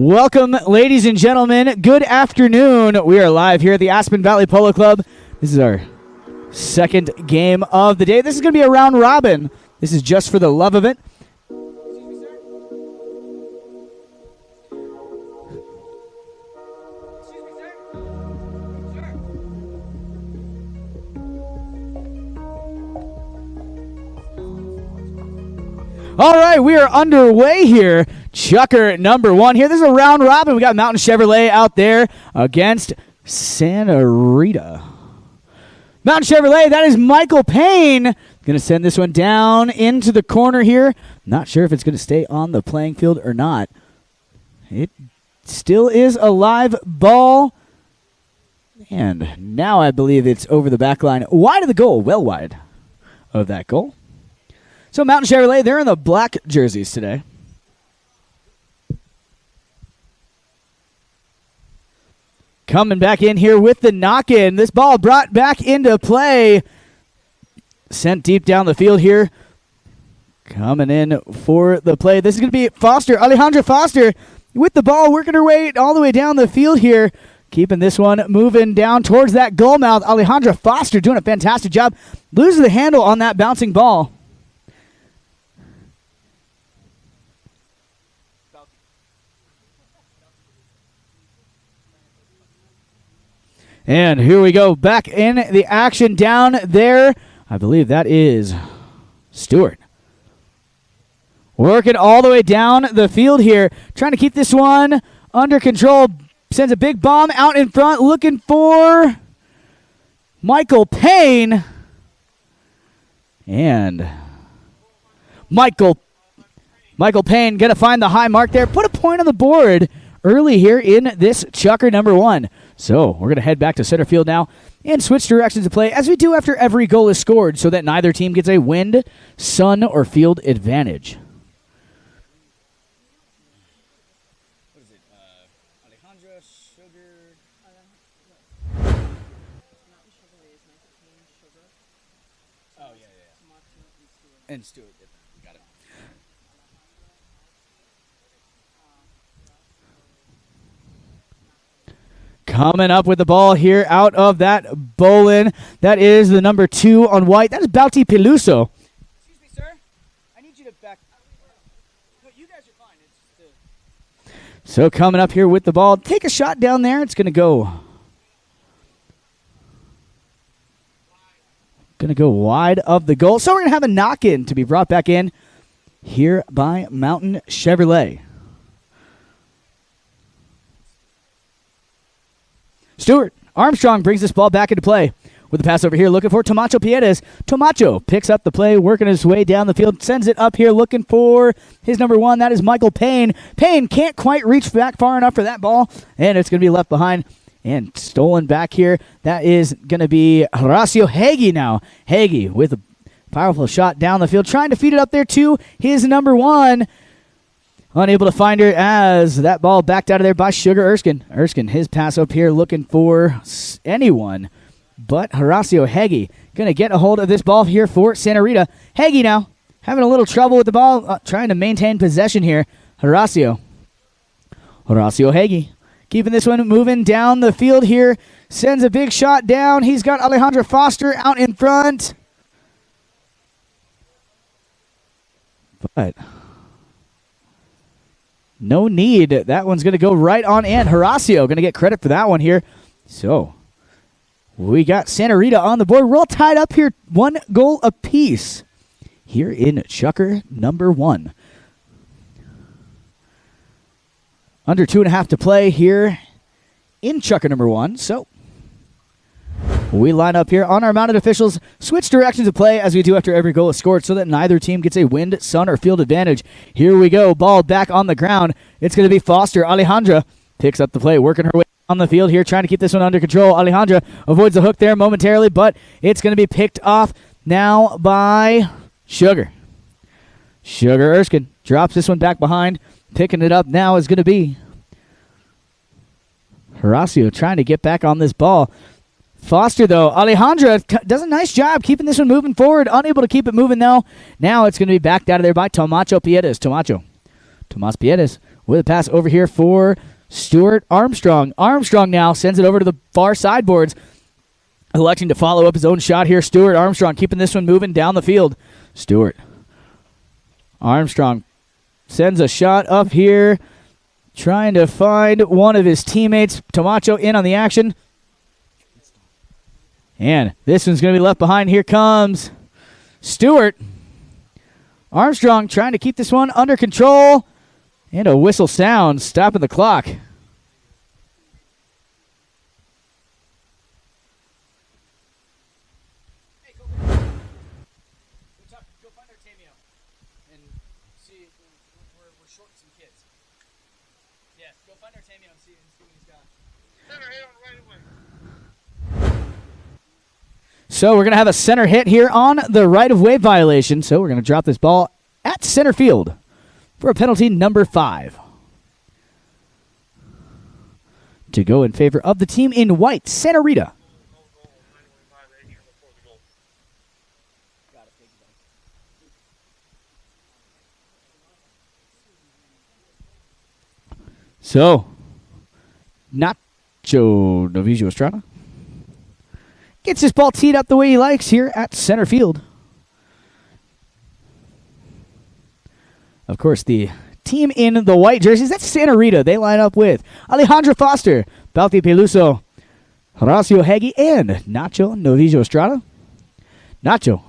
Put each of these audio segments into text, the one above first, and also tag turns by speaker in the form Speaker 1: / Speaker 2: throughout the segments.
Speaker 1: Welcome, ladies and gentlemen. Good afternoon. We are live here at the Aspen Valley Polo Club. This is our second game of the day. This is going to be a round robin. This is just for the love of it. All right, we are underway here. Chucker number one here. This is a round robin. We got Mountain Chevrolet out there against Santa Rita. Mountain Chevrolet, that is Michael Payne. Going to send this one down into the corner here. Not sure if it's going to stay on the playing field or not. It still is a live ball. And now I believe it's over the back line. Wide of the goal, well wide of that goal. So Mountain Chevrolet, they're in the black jerseys today. Coming back in here with the knock-in. This ball brought back into play. Sent deep down the field here. Coming in for the play. This is going to be Foster, Alejandra Foster, with the ball, working her way all the way down the field here. Keeping this one moving down towards that goal mouth. Alejandra Foster doing a fantastic job. Loses the handle on that bouncing ball. And here we go, back in the action down there. I believe that is Stuart. Working all the way down the field here. Trying to keep this one under control. Sends a big bomb out in front. Looking for Michael Payne. And Michael Payne going to find the high mark there. Put a point on the board early here in this Chucker number one. So we're going to head back to center field now and switch directions of play as we do after every goal is scored so that neither team gets a wind, sun, or field advantage.
Speaker 2: What is it? Alejandra, Sugar. Oh, yeah. And Stuart. Got it.
Speaker 1: Coming up with the ball here out of that bowling. That is the number 2 on white. That is Bauti Peluso.
Speaker 2: Excuse me, sir. I need you to back. No, you guys are fine. It's
Speaker 1: So coming up here with the ball. Take a shot down there. It's going to go. Wide of the goal. So we're going to have a knock-in to be brought back in here by Mountain Chevrolet. Stuart Armstrong brings this ball back into play with the pass over here, looking for Tomacho Piedes. Tomacho picks up the play, working his way down the field, sends it up here, looking for his number 1. That is Michael Payne. Payne can't quite reach back far enough for that ball, and it's going to be left behind and stolen back here. That is going to be Horacio Hagee now. Hagee with a powerful shot down the field, trying to feed it up there to his number 1. Unable to find her as that ball backed out of there by Sugar Erskine. Erskine, his pass up here looking for anyone but Horacio Hagee. Going to get a hold of this ball here for Santa Rita. Hagee now having a little trouble with the ball, trying to maintain possession here. Horacio Hagee keeping this one moving down the field here. Sends a big shot down. He's got Alejandra Foster out in front. But no need. That one's going to go right on in. Horacio going to get credit for that one here. So we got Santa Rita on the board. We're all tied up here, 1 goal apiece here in Chucker number 1. Under 2.5 to play here in Chucker number 1. So we line up here on our mounted officials, switch directions of play as we do after every goal is scored so that neither team gets a wind, sun, or field advantage. Here we go. Ball back on the ground. It's going to be Foster. Alejandra picks up the play, working her way on the field here, trying to keep this one under control. Alejandra avoids the hook there momentarily, but it's going to be picked off now by Sugar. Sugar Erskine drops this one back behind. Picking it up now is going to be Horacio trying to get back on this ball. Foster, though. Alejandra does a nice job keeping this one moving forward. Unable to keep it moving, though. Now it's going to be backed out of there by Tomacho Piedes. Tomas Piedes with a pass over here for Stuart Armstrong. Armstrong now sends it over to the far sideboards, electing to follow up his own shot here. Stuart Armstrong keeping this one moving down the field. Stuart Armstrong sends a shot up here, trying to find one of his teammates. Tomacho in on the action. And this one's going to be left behind. Here comes Stuart Armstrong trying to keep this one under control. And a whistle sounds, stopping the clock. So we're going to have a center hit here on the right-of-way violation. So we're going to drop this ball at center field for a penalty number 5. To go in favor of the team in white, Santa Rita. So, Nacho Novicio Estrada gets this ball teed up the way he likes here at center field. Of course, the team in the white jerseys, that's Santa Rita. They line up with Alejandro Foster, Balti Peluso, Horacio Heggie, and Nacho Novicio Estrada. Nacho,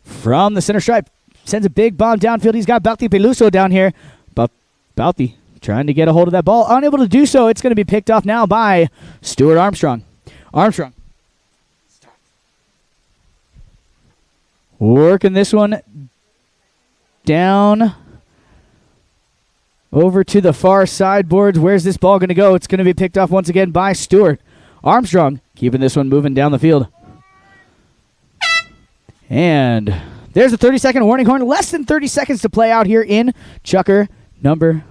Speaker 1: from the center stripe, sends a big bomb downfield. He's got Balti Peluso down here. But Balti trying to get a hold of that ball. Unable to do so. It's going to be picked off now by Stuart Armstrong. Armstrong working this one down over to the far sideboards. Where's this ball going to go? It's going to be picked off once again by Stuart Armstrong, keeping this one moving down the field. And there's a 30-second warning horn. Less than 30 seconds to play out here in Chucker number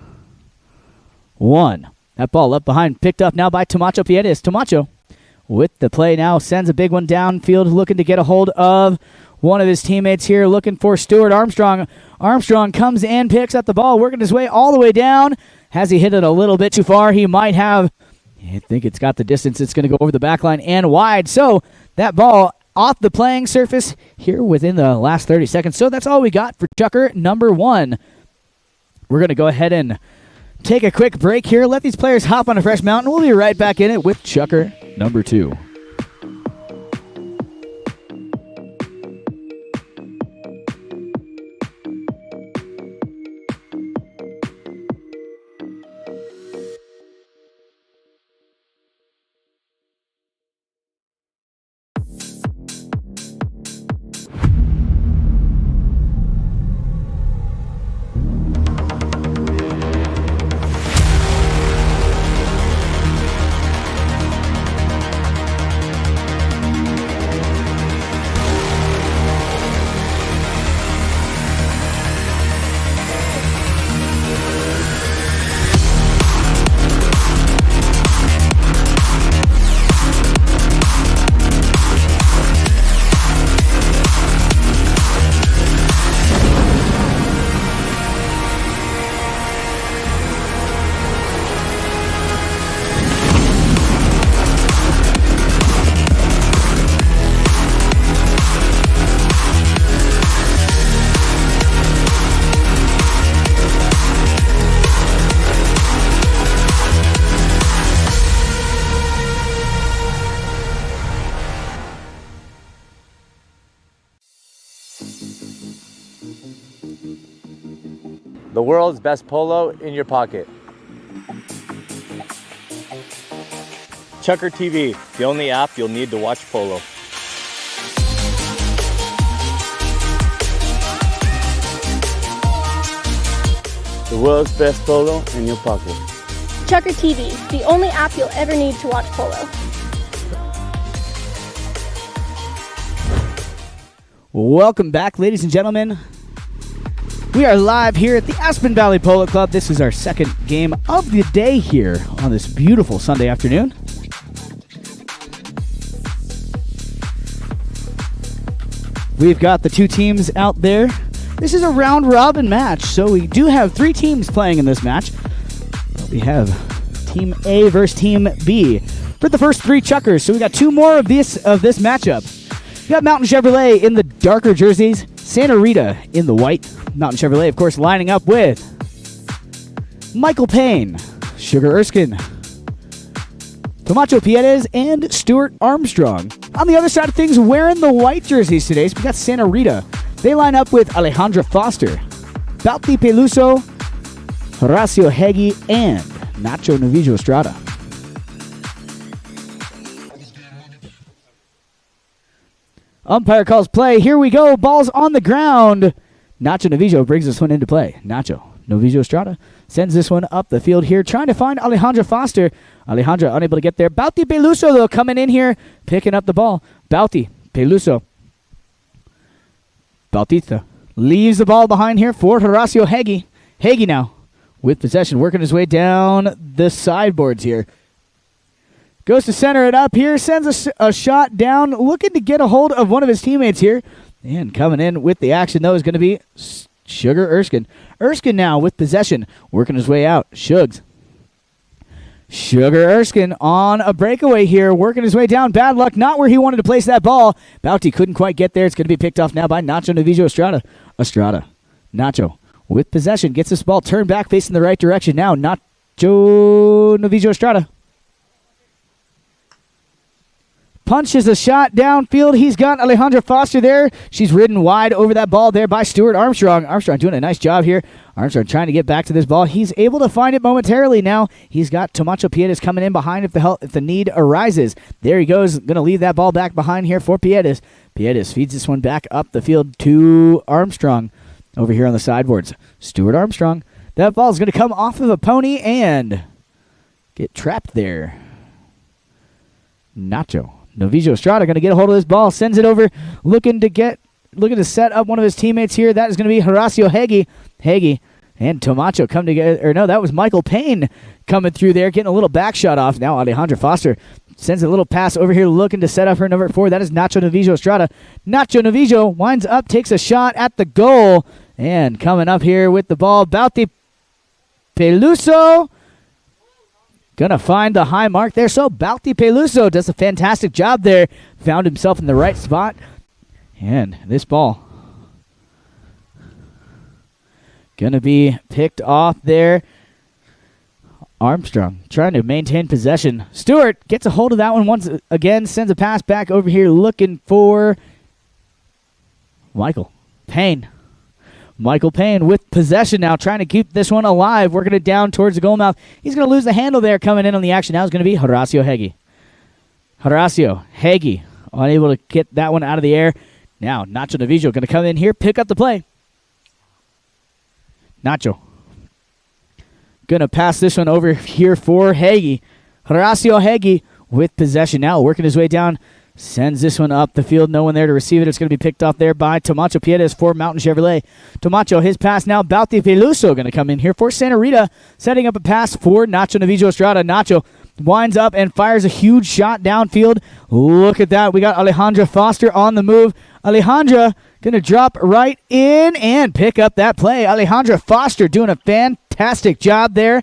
Speaker 1: 1. That ball up behind, picked up now by Tomacho Piedes. Tomacho with the play now sends a big one downfield, looking to get a hold of one of his teammates here, looking for Stuart Armstrong. Armstrong comes in, picks up the ball, working his way all the way down. Has he hit it a little bit too far? He might have. I think it's got the distance. It's going to go over the back line and wide. So that ball off the playing surface here within the last 30 seconds. So that's all we got for Chucker number 1. We're going to go ahead and take a quick break here. Let these players hop on a fresh mountain. We'll be right back in it with Chucker number 2.
Speaker 3: The world's best polo in your pocket. Chucker TV, the only app you'll need to watch polo. The world's best polo in your pocket.
Speaker 4: Chucker TV, the only app you'll ever need to watch polo.
Speaker 1: Welcome back, ladies and gentlemen. We are live here at the Aspen Valley Polo Club. This is our second game of the day here on this beautiful Sunday afternoon. We've got the two teams out there. This is a round-robin match, so we do have 3 teams playing in this match. We have Team A versus Team B for the first 3 chuckers. So we got 2 more of this matchup. We got Mountain Chevrolet in the darker jerseys, Santa Rita in the white. Mountain Chevrolet, of course, lining up with Michael Payne, Sugar Erskine, Tomacho Piedes, and Stuart Armstrong. On the other side of things, wearing the white jerseys today, so we got Santa Rita. They line up with Alejandra Foster, Balti Peluso, Horacio Heggie, and Nacho Novillo Estrada. Umpire calls play. Here we go. Ball's on the ground. Nacho Novillo brings this one into play. Nacho Novillo Estrada sends this one up the field here, trying to find Alejandra Foster. Alejandra unable to get there. Balti Peluso, though, coming in here, picking up the ball. Balti Peluso. Bautista leaves the ball behind here for Horacio Heggie. Heggie now with possession, working his way down the sideboards here. Goes to center it up here, sends a shot down, looking to get a hold of one of his teammates here. And coming in with the action, though, is going to be Sugar Erskine. Erskine now with possession, working his way out. Shugs. Sugar Erskine on a breakaway here, working his way down. Bad luck, not where he wanted to place that ball. Bouty couldn't quite get there. It's going to be picked off now by Nacho Novillo Estrada. Nacho with possession, gets this ball turned back, facing the right direction. Now Nacho Novillo Estrada punches a shot downfield. He's got Alejandra Foster there. She's ridden wide over that ball there by Stuart Armstrong. Armstrong doing a nice job here. Armstrong trying to get back to this ball. He's able to find it momentarily now. He's got Tomacho Piedes coming in behind if the need arises. There he goes. Going to leave that ball back behind here for Piedes. Piedes feeds this one back up the field to Armstrong over here on the sideboards. Stuart Armstrong. That ball's going to come off of a pony and get trapped there. Nacho Novillo Estrada going to get a hold of this ball, sends it over, looking to set up one of his teammates here. That is going to be Horacio Heggie. Heggie and Tomacho come together. Or no, that was Michael Payne coming through there, getting a little back shot off. Now Alejandra Foster sends a little pass over here, looking to set up her number 4. That is Nacho Novillo Estrada. Nacho Novillo winds up, takes a shot at the goal, and coming up here with the ball, Balti Peluso. Gonna find the high mark there. So Balti Peluso does a fantastic job there. Found himself in the right spot. And this ball gonna be picked off there. Armstrong trying to maintain possession. Stewart gets a hold of that one once again. Sends a pass back over here looking for Michael Payne. Michael Payne with possession now, trying to keep this one alive, working it down towards the goal mouth. He's going to lose the handle there. Coming in on the action now is going to be Horacio Heggie. Horacio Heggie unable to get that one out of the air. Now Nacho Novillo going to come in here, pick up the play. Nacho going to pass this one over here for Heggie. Horacio Heggie with possession now, working his way down. Sends this one up the field. No one there to receive it. It's going to be picked off there by Tomacho Piedes for Mountain Chevrolet. Tomacho, his pass now. Balti Peluso going to come in here for Santa Rita. Setting up a pass for Nacho Novillo Estrada. Nacho winds up and fires a huge shot downfield. Look at that. We got Alejandra Foster on the move. Alejandra going to drop right in and pick up that play. Alejandra Foster doing a fantastic job there.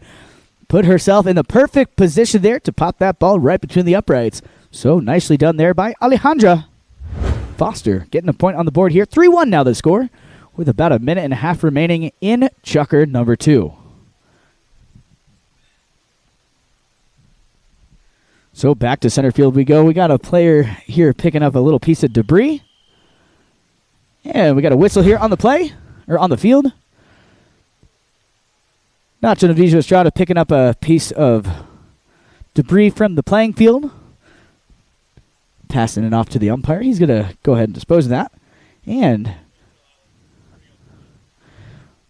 Speaker 1: Put herself in the perfect position there to pop that ball right between the uprights. So nicely done there by Alejandra Foster. Getting a point on the board here. 3-1 now the score, with about a minute and a half remaining in chucker number 2. So back to center field we go. We got a player here picking up a little piece of debris. And we got a whistle here on the play, or on the field. Nacho Novillo Estrada picking up a piece of debris from the playing field. Passing it off to the umpire. He's going to go ahead and dispose of that. And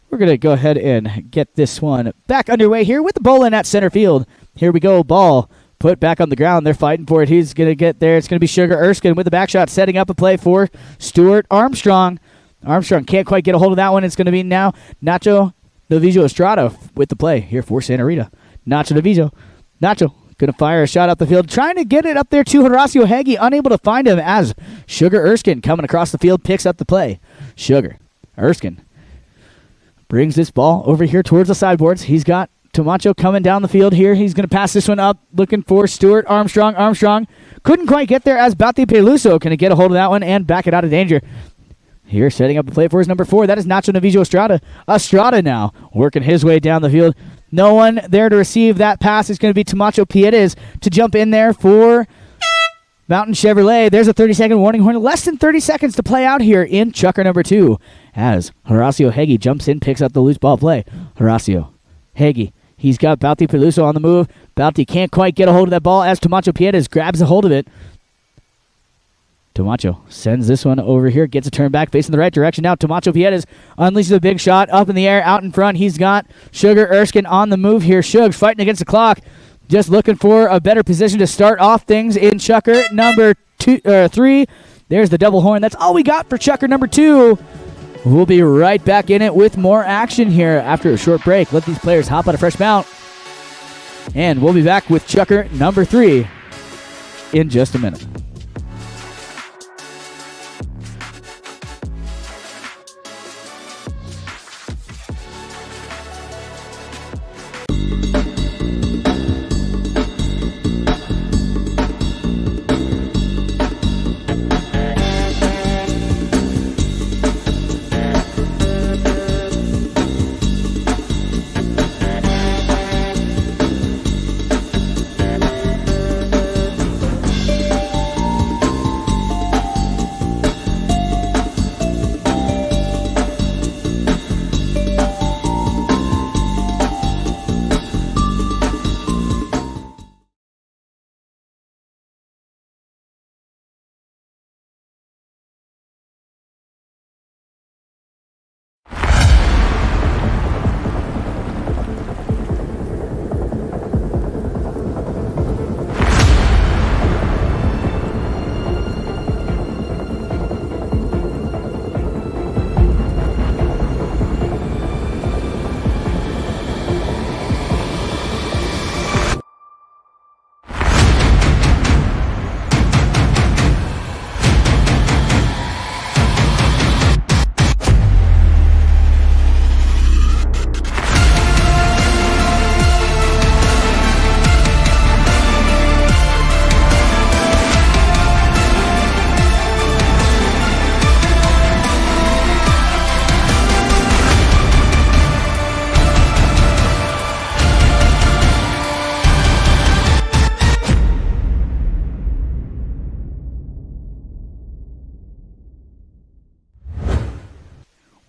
Speaker 1: we're going to go ahead and get this one back underway here with the bowling at center field. Here we go. Ball put back on the ground. They're fighting for it. He's going to get there. It's going to be Sugar Erskine with the back shot, setting up a play for Stuart Armstrong. Armstrong can't quite get a hold of that one. It's going to be now Nacho Novillo Estrada with the play here for Santa Rita. Nacho Novillo. Nacho going to fire a shot up the field, trying to get it up there to Horacio Heggie, unable to find him as Sugar Erskine coming across the field, picks up the play. Sugar Erskine brings this ball over here towards the sideboards. He's got Tomacho coming down the field here. He's going to pass this one up, looking for Stuart Armstrong. Armstrong couldn't quite get there as Balti Peluso can get a hold of that one and back it out of danger. Here, setting up the play for his number 4. That is Nacho Navijo Estrada. Estrada now working his way down the field. No one there to receive that pass. It's going to be Tomacho Piedes to jump in there for Mountain Chevrolet. There's a 30-second warning horn. Less than 30 seconds to play out here in Chucker number 2 as Horacio Heggie jumps in, picks up the loose ball play. Horacio Heggie. He's got Balti Peluso on the move. Balti can't quite get a hold of that ball as Tomacho Piedes grabs a hold of it. Tomacho sends this one over here, gets a turn back, facing the right direction. Now Tomacho Piedes unleashes a big shot up in the air, out in front. He's got Sugar Erskine on the move here. Shugs fighting against the clock, just looking for a better position to start off things in Chucker number 3. There's the double horn. That's all we got for Chucker number 2. We'll be right back in it with more action here after a short break. Let these players hop on a fresh mount. And we'll be back with Chucker number 3 in just a minute.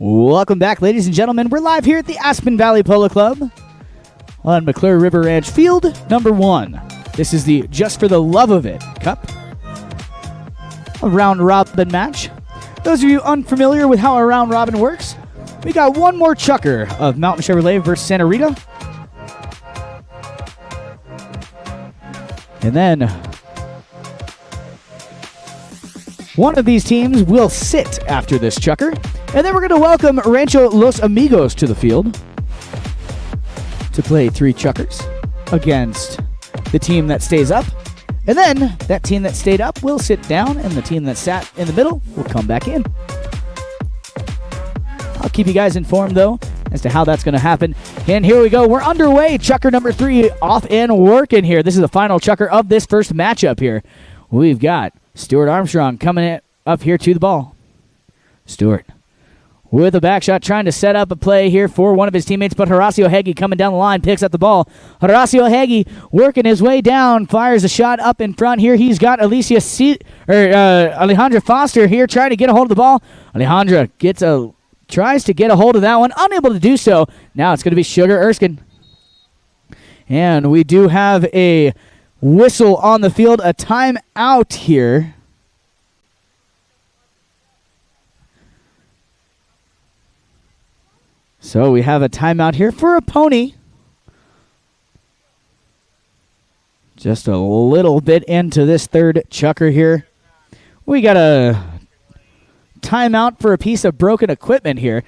Speaker 1: Welcome back, ladies and gentlemen. We're live here at the Aspen Valley Polo Club on McClure River Ranch, field number 1. This is the Just for the Love of It Cup, a round-robin match. Those of you unfamiliar with how a round-robin works, we got one more chucker of Mountain Chevrolet versus Santa Rita. And then one of these teams will sit after this chucker. And then we're going to welcome Rancho Los Amigos to the field to play 3 chuckers against the team that stays up. And then that team that stayed up will sit down, and the team that sat in the middle will come back in. I'll keep you guys informed, though, as to how that's going to happen. And here we go. We're underway. Chucker number 3 off and working here. This is the final chucker of this first matchup here. We've got Stuart Armstrong coming up here to the ball. Stuart with a back shot, trying to set up a play here for one of his teammates, but Horacio Heggie coming down the line, picks up the ball. Horacio Heggie working his way down, fires a shot up in front here. He's got Alejandra Foster here trying to get a hold of the ball. Alejandra tries to get a hold of that one, unable to do so. Now it's going to be Sugar Erskine. And we do have a whistle on the field, a timeout here. So we have a timeout here for a pony. Just a little bit into this third chucker here. We got a timeout for a piece of broken equipment here.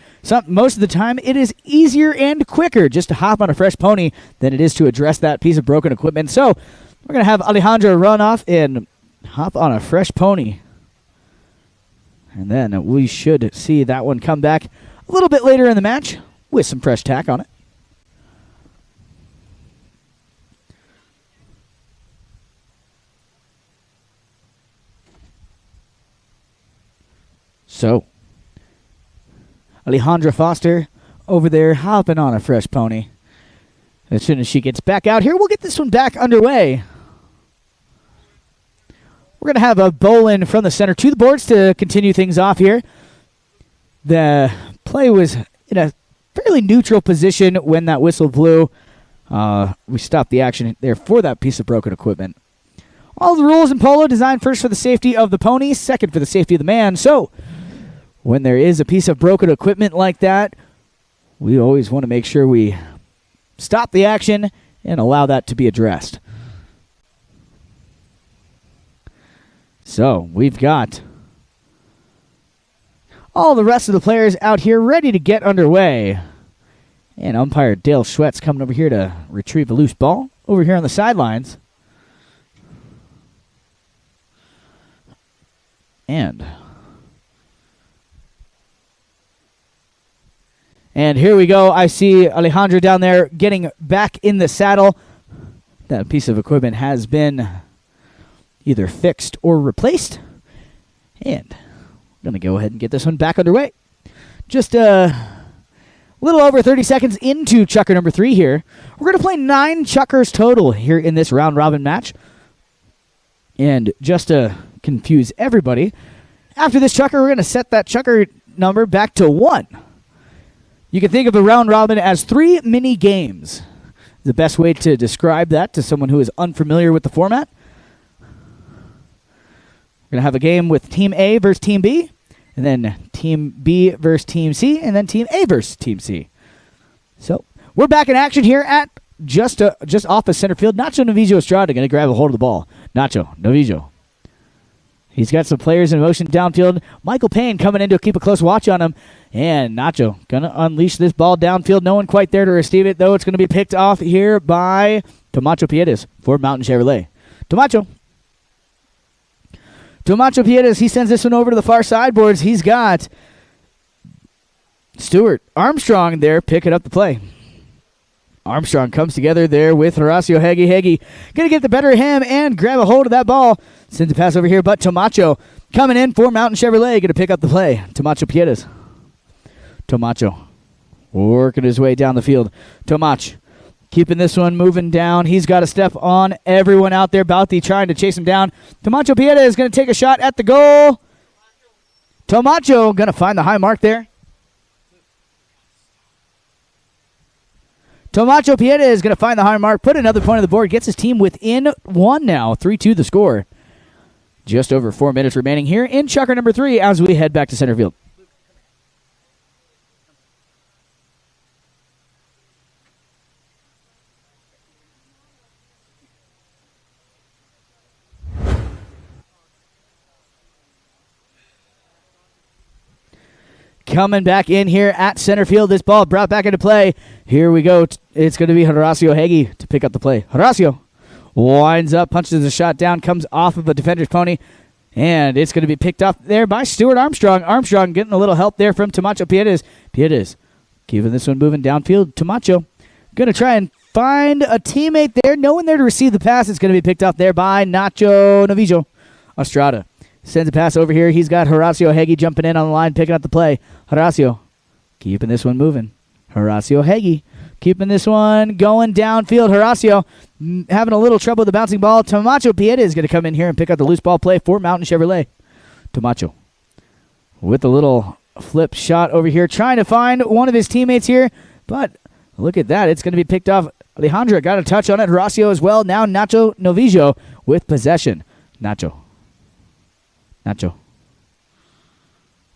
Speaker 1: Most of the time, it is easier and quicker just to hop on a fresh pony than it is to address that piece of broken equipment. So we're going to have Alejandra run off and hop on a fresh pony. And then we should see that one come back a little bit later in the match with some fresh tack on it. So, Alejandra Foster over there hopping on a fresh pony. As soon as she gets back out here, we'll get this one back underway. We're going to have a bowl in from the center to the boards to continue things off here. The play was in a fairly neutral position when that whistle blew. We stopped the action there for that piece of broken equipment. All the rules in polo designed first for the safety of the pony, second for the safety of the man. So, when there is a piece of broken equipment like that, we always want to make sure we stop the action and allow that to be addressed. So, we've got all the rest of the players out here ready to get underway. And umpire Dale Schwetz coming over here to retrieve a loose ball over here on the sidelines. And here we go. I see Alejandra down there getting back in the saddle. That piece of equipment has been either fixed or replaced. And I'm going to go ahead and get this one back underway. Just a little over 30 seconds into chukker number 3 here. We're going to play 9 chukkers total here in this round-robin match. And just to confuse everybody, after this chukker, we're going to set that chukker number back to 1. You can think of a round-robin as 3 mini games. The best way to describe that to someone who is unfamiliar with the format. We're going to have a game with Team A versus Team B, and then Team B versus Team C, and then Team A versus Team C. So, we're back in action here at just off of center field. Nacho Novijo Estrada going to grab a hold of the ball. Nacho Novijo. He's got some players in motion downfield. Michael Payne coming in to keep a close watch on him. And Nacho going to unleash this ball downfield. No one quite there to receive it, though. It's going to be picked off here by Tomacho Piedes for Mountain Chevrolet. Tomacho Piedes, he sends this one over to the far sideboards. He's got Stuart Armstrong there picking up the play. Armstrong comes together there with Horacio Heggie. Heggie going to get the better of him and grab a hold of that ball. Sends a pass over here, but Tomacho coming in for Mountain Chevrolet. Going to pick up the play. Tomacho Piedes. Tomacho working his way down the field. Tomach keeping this one moving down. He's got a step on everyone out there. Bauti trying to chase him down. Tomacho Piedes is going to take a shot at the goal. Tomacho going to find the high mark there. Tomacho Piedes is going to find the high mark, put another point on the board, gets his team within 1 now. 3-2 the score. Just over 4 minutes remaining here in chukker number 3 as we head back to center field. Coming back in here at center field. This ball brought back into play. Here we go. It's going to be Horacio Heggie to pick up the play. Horacio winds up, punches a shot down, comes off of a defender's pony, and it's going to be picked up there by Stuart Armstrong. Armstrong getting a little help there from Tomacho Piedes. Piedes keeping this one moving downfield. Tomacho going to try and find a teammate there. No one there to receive the pass. It's going to be picked up there by Nacho Novijo Estrada. Sends a pass over here. He's got Horacio Heggie jumping in on the line, picking up the play. Horacio keeping this one moving. Horacio Heggie keeping this one going downfield. Horacio having a little trouble with the bouncing ball. Tomacho Piedes is going to come in here and pick up the loose ball play for Mountain Chevrolet. Tomacho with a little flip shot over here, trying to find one of his teammates here. But look at that. It's going to be picked off. Alejandra got a touch on it. Horacio as well. Now Nacho Novijo with possession. Nacho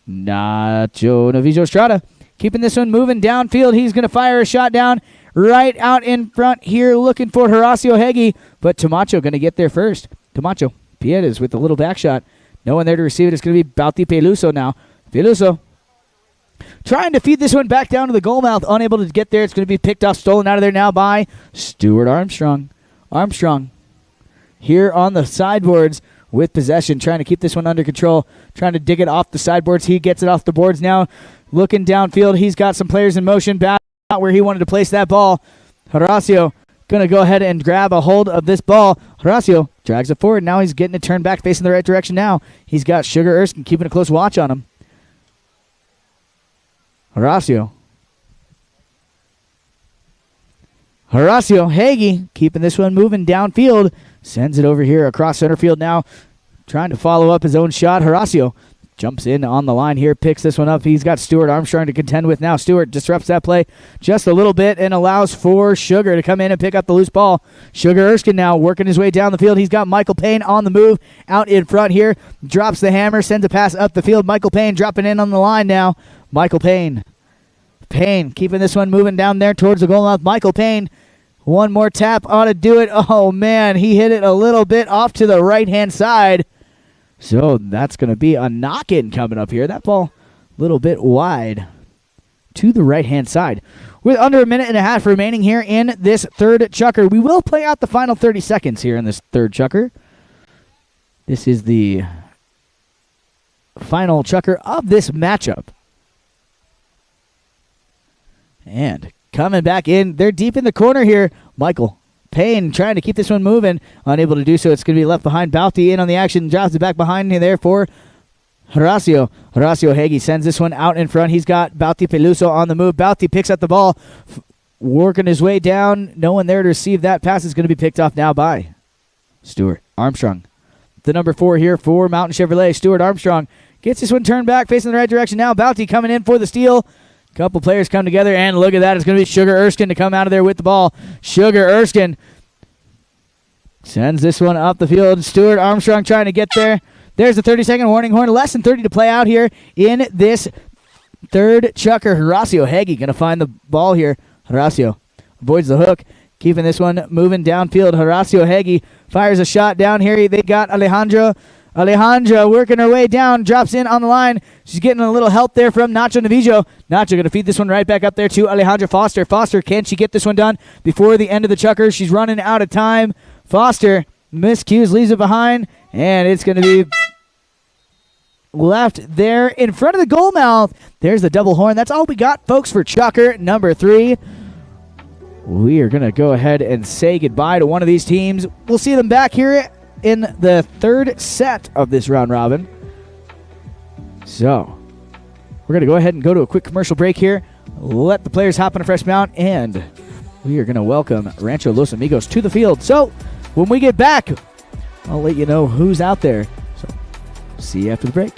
Speaker 1: Novijo Estrada keeping this one moving downfield. He's going to fire a shot down right out in front here, looking for Horacio Heggie, but Tomacho going to get there first. Tomacho Piedes with a little back shot. No one there to receive it. It's going to be Bauti Peluso now. Peluso trying to feed this one back down to the goal mouth. Unable to get there. It's going to be picked off, stolen out of there now by Stuart Armstrong. Armstrong here on the sideboards with possession, trying to keep this one under control, trying to dig it off the sideboards. He gets it off the boards now, looking downfield. He's got some players in motion, back out where he wanted to place that ball. Horacio going to go ahead and grab a hold of this ball. Horacio drags it forward. Now he's getting it turned back, facing the right direction now. He's got Sugar Erskine keeping a close watch on him. Horacio. Hagee keeping this one moving downfield. Sends it over here across center field now. Trying to follow up his own shot. Horacio jumps in on the line here, picks this one up. He's got Stuart Armstrong to contend with now. Stuart disrupts that play just a little bit and allows for Sugar to come in and pick up the loose ball. Sugar Erskine now working his way down the field. He's got Michael Payne on the move out in front here. Drops the hammer, sends a pass up the field. Michael Payne dropping in on the line now. Michael Payne. Payne keeping this one moving down there towards the goal mouth. Michael Payne. One more tap ought to do it. Oh, man, he hit it a little bit off to the right-hand side. So that's going to be a knock-in coming up here. That ball a little bit wide to the right-hand side. With under a minute and a half remaining here in this third chukker, we will play out the final 30 seconds here in this third chukker. This is the final chukker of this matchup. And coming back in, they're deep in the corner here. Michael Payne trying to keep this one moving. Unable to do so. It's going to be left behind. Bauti in on the action. Drops it back behind there for Horacio. Horacio Hagee sends this one out in front. He's got Bauti Peluso on the move. Bauti picks up the ball. Working his way down. No one there to receive that pass. Is going to be picked off now by Stuart Armstrong. The number 4 here for Mountain Chevrolet. Stuart Armstrong gets this one turned back, facing the right direction now. Bauti coming in for the steal. Couple players come together, and look at that. It's going to be Sugar Erskine to come out of there with the ball. Sugar Erskine sends this one up the field. Stuart Armstrong trying to get there. There's the 30-second warning horn. Less than 30 to play out here in this third chukker. Horacio Hagee going to find the ball here. Horacio avoids the hook, keeping this one moving downfield. Horacio Hagee fires a shot down here. They got Alejandra working her way down, drops in on the line. She's getting a little help there from Nacho Navijo. Nacho going to feed this one right back up there to Alejandra Foster. Foster, can she get this one done before the end of the chukker? She's running out of time. Foster miscues, leaves it behind, and it's going to be left there in front of the goal mouth. There's the double horn. That's all we got, folks, for chukker number 3. We are going to go ahead and say goodbye to one of these teams. We'll see them back here in the third set of this round robin. So we're going to go ahead and go to a quick commercial break here, let the players hop on a fresh mount, and we are going to welcome Rancho Los Amigos to the field. So when we get back, I'll let you know who's out there. So see you after the break.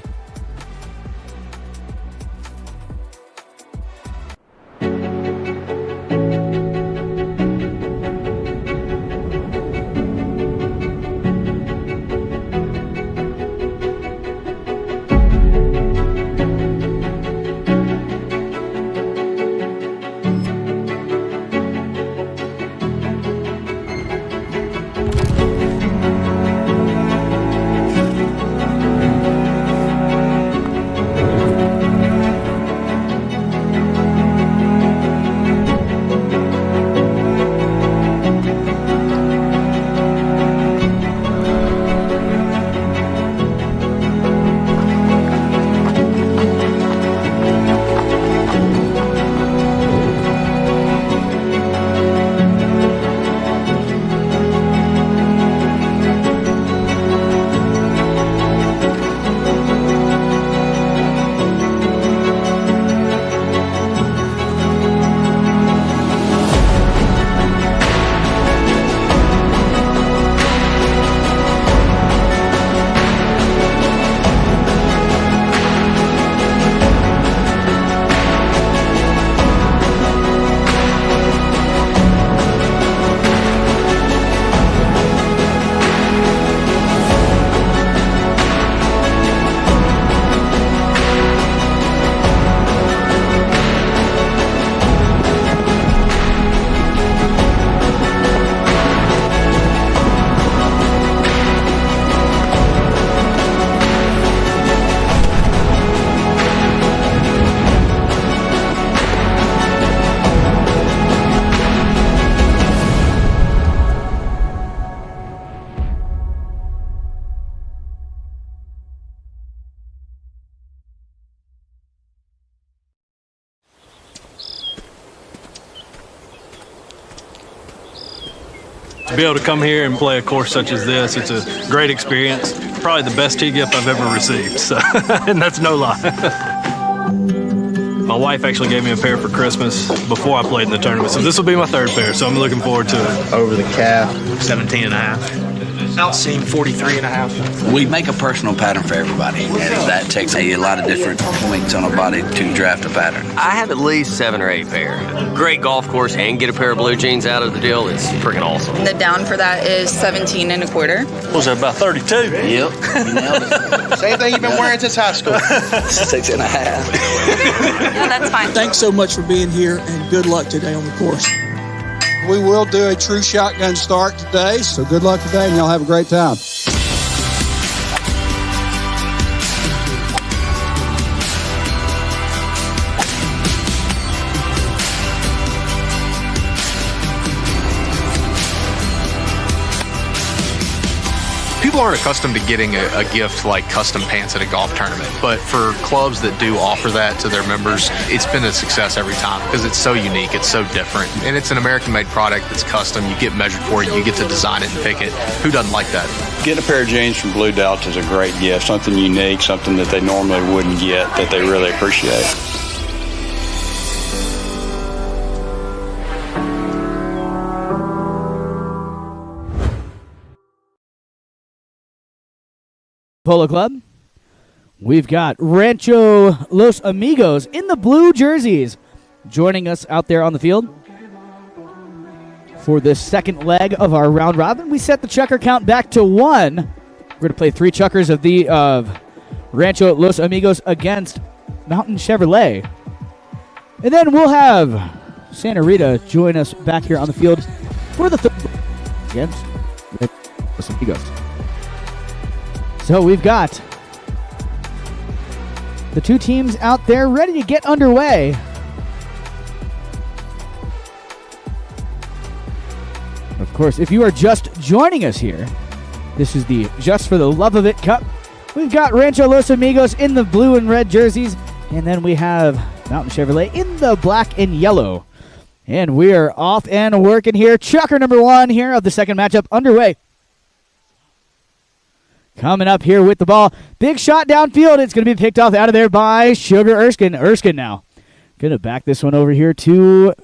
Speaker 5: To be able to come here and play a course such as this, it's a great experience. Probably the best tee gift I've ever received, so, and that's no lie. My wife actually gave me a pair for Christmas before I played in the tournament, so this will be my third pair, so I'm looking forward to it.
Speaker 6: Over the calf.
Speaker 7: 17 and a half. Outseam 43 and a half.
Speaker 8: We make a personal pattern for everybody, and that takes a lot of different points on a body to draft a pattern.
Speaker 9: I have at least 7 or 8 pair. Great golf course and get a pair of blue jeans out of the deal. It's freaking awesome.
Speaker 10: The down for that is 17 and a quarter.
Speaker 5: What was that, about 32?
Speaker 8: Yep, you nailed it.
Speaker 6: Same thing you've been wearing since high school.
Speaker 8: 6 and a half.
Speaker 10: Yeah, that's fine.
Speaker 11: Thanks so much for being here, and good luck today on the course.
Speaker 12: We will do a true shotgun start today, so good luck today, and y'all have a great time.
Speaker 13: People aren't accustomed to getting a gift like custom pants at a golf tournament, but for clubs that do offer that to their members, it's been a success every time because it's so unique, it's so different, and it's an American-made product that's custom. You get measured for it, you get to design it and pick it. Who doesn't like that?
Speaker 12: Getting a pair of jeans from Blue Delta is a great gift, something unique, something that they normally wouldn't get that they really appreciate.
Speaker 1: Polo Club. We've got Rancho Los Amigos in the blue jerseys joining us out there on the field for the second leg of our round robin. We set the checker count back to 1. We're going to play 3 chukkers of Rancho Los Amigos against Mountain Chevrolet. And then we'll have Santa Rita join us back here on the field for the third against Los Amigos. So we've got the 2 teams out there ready to get underway. Of course, if you are just joining us here, this is the Just for the Love of It Cup. We've got Rancho Los Amigos in the blue and red jerseys, and then we have Mountain Chevrolet in the black and yellow. And we are off and working here. Chukker number 1 here of the second matchup underway. Coming up here with the ball. Big shot downfield. It's going to be picked off out of there by Sugar Erskine. Erskine now going to back this one over here to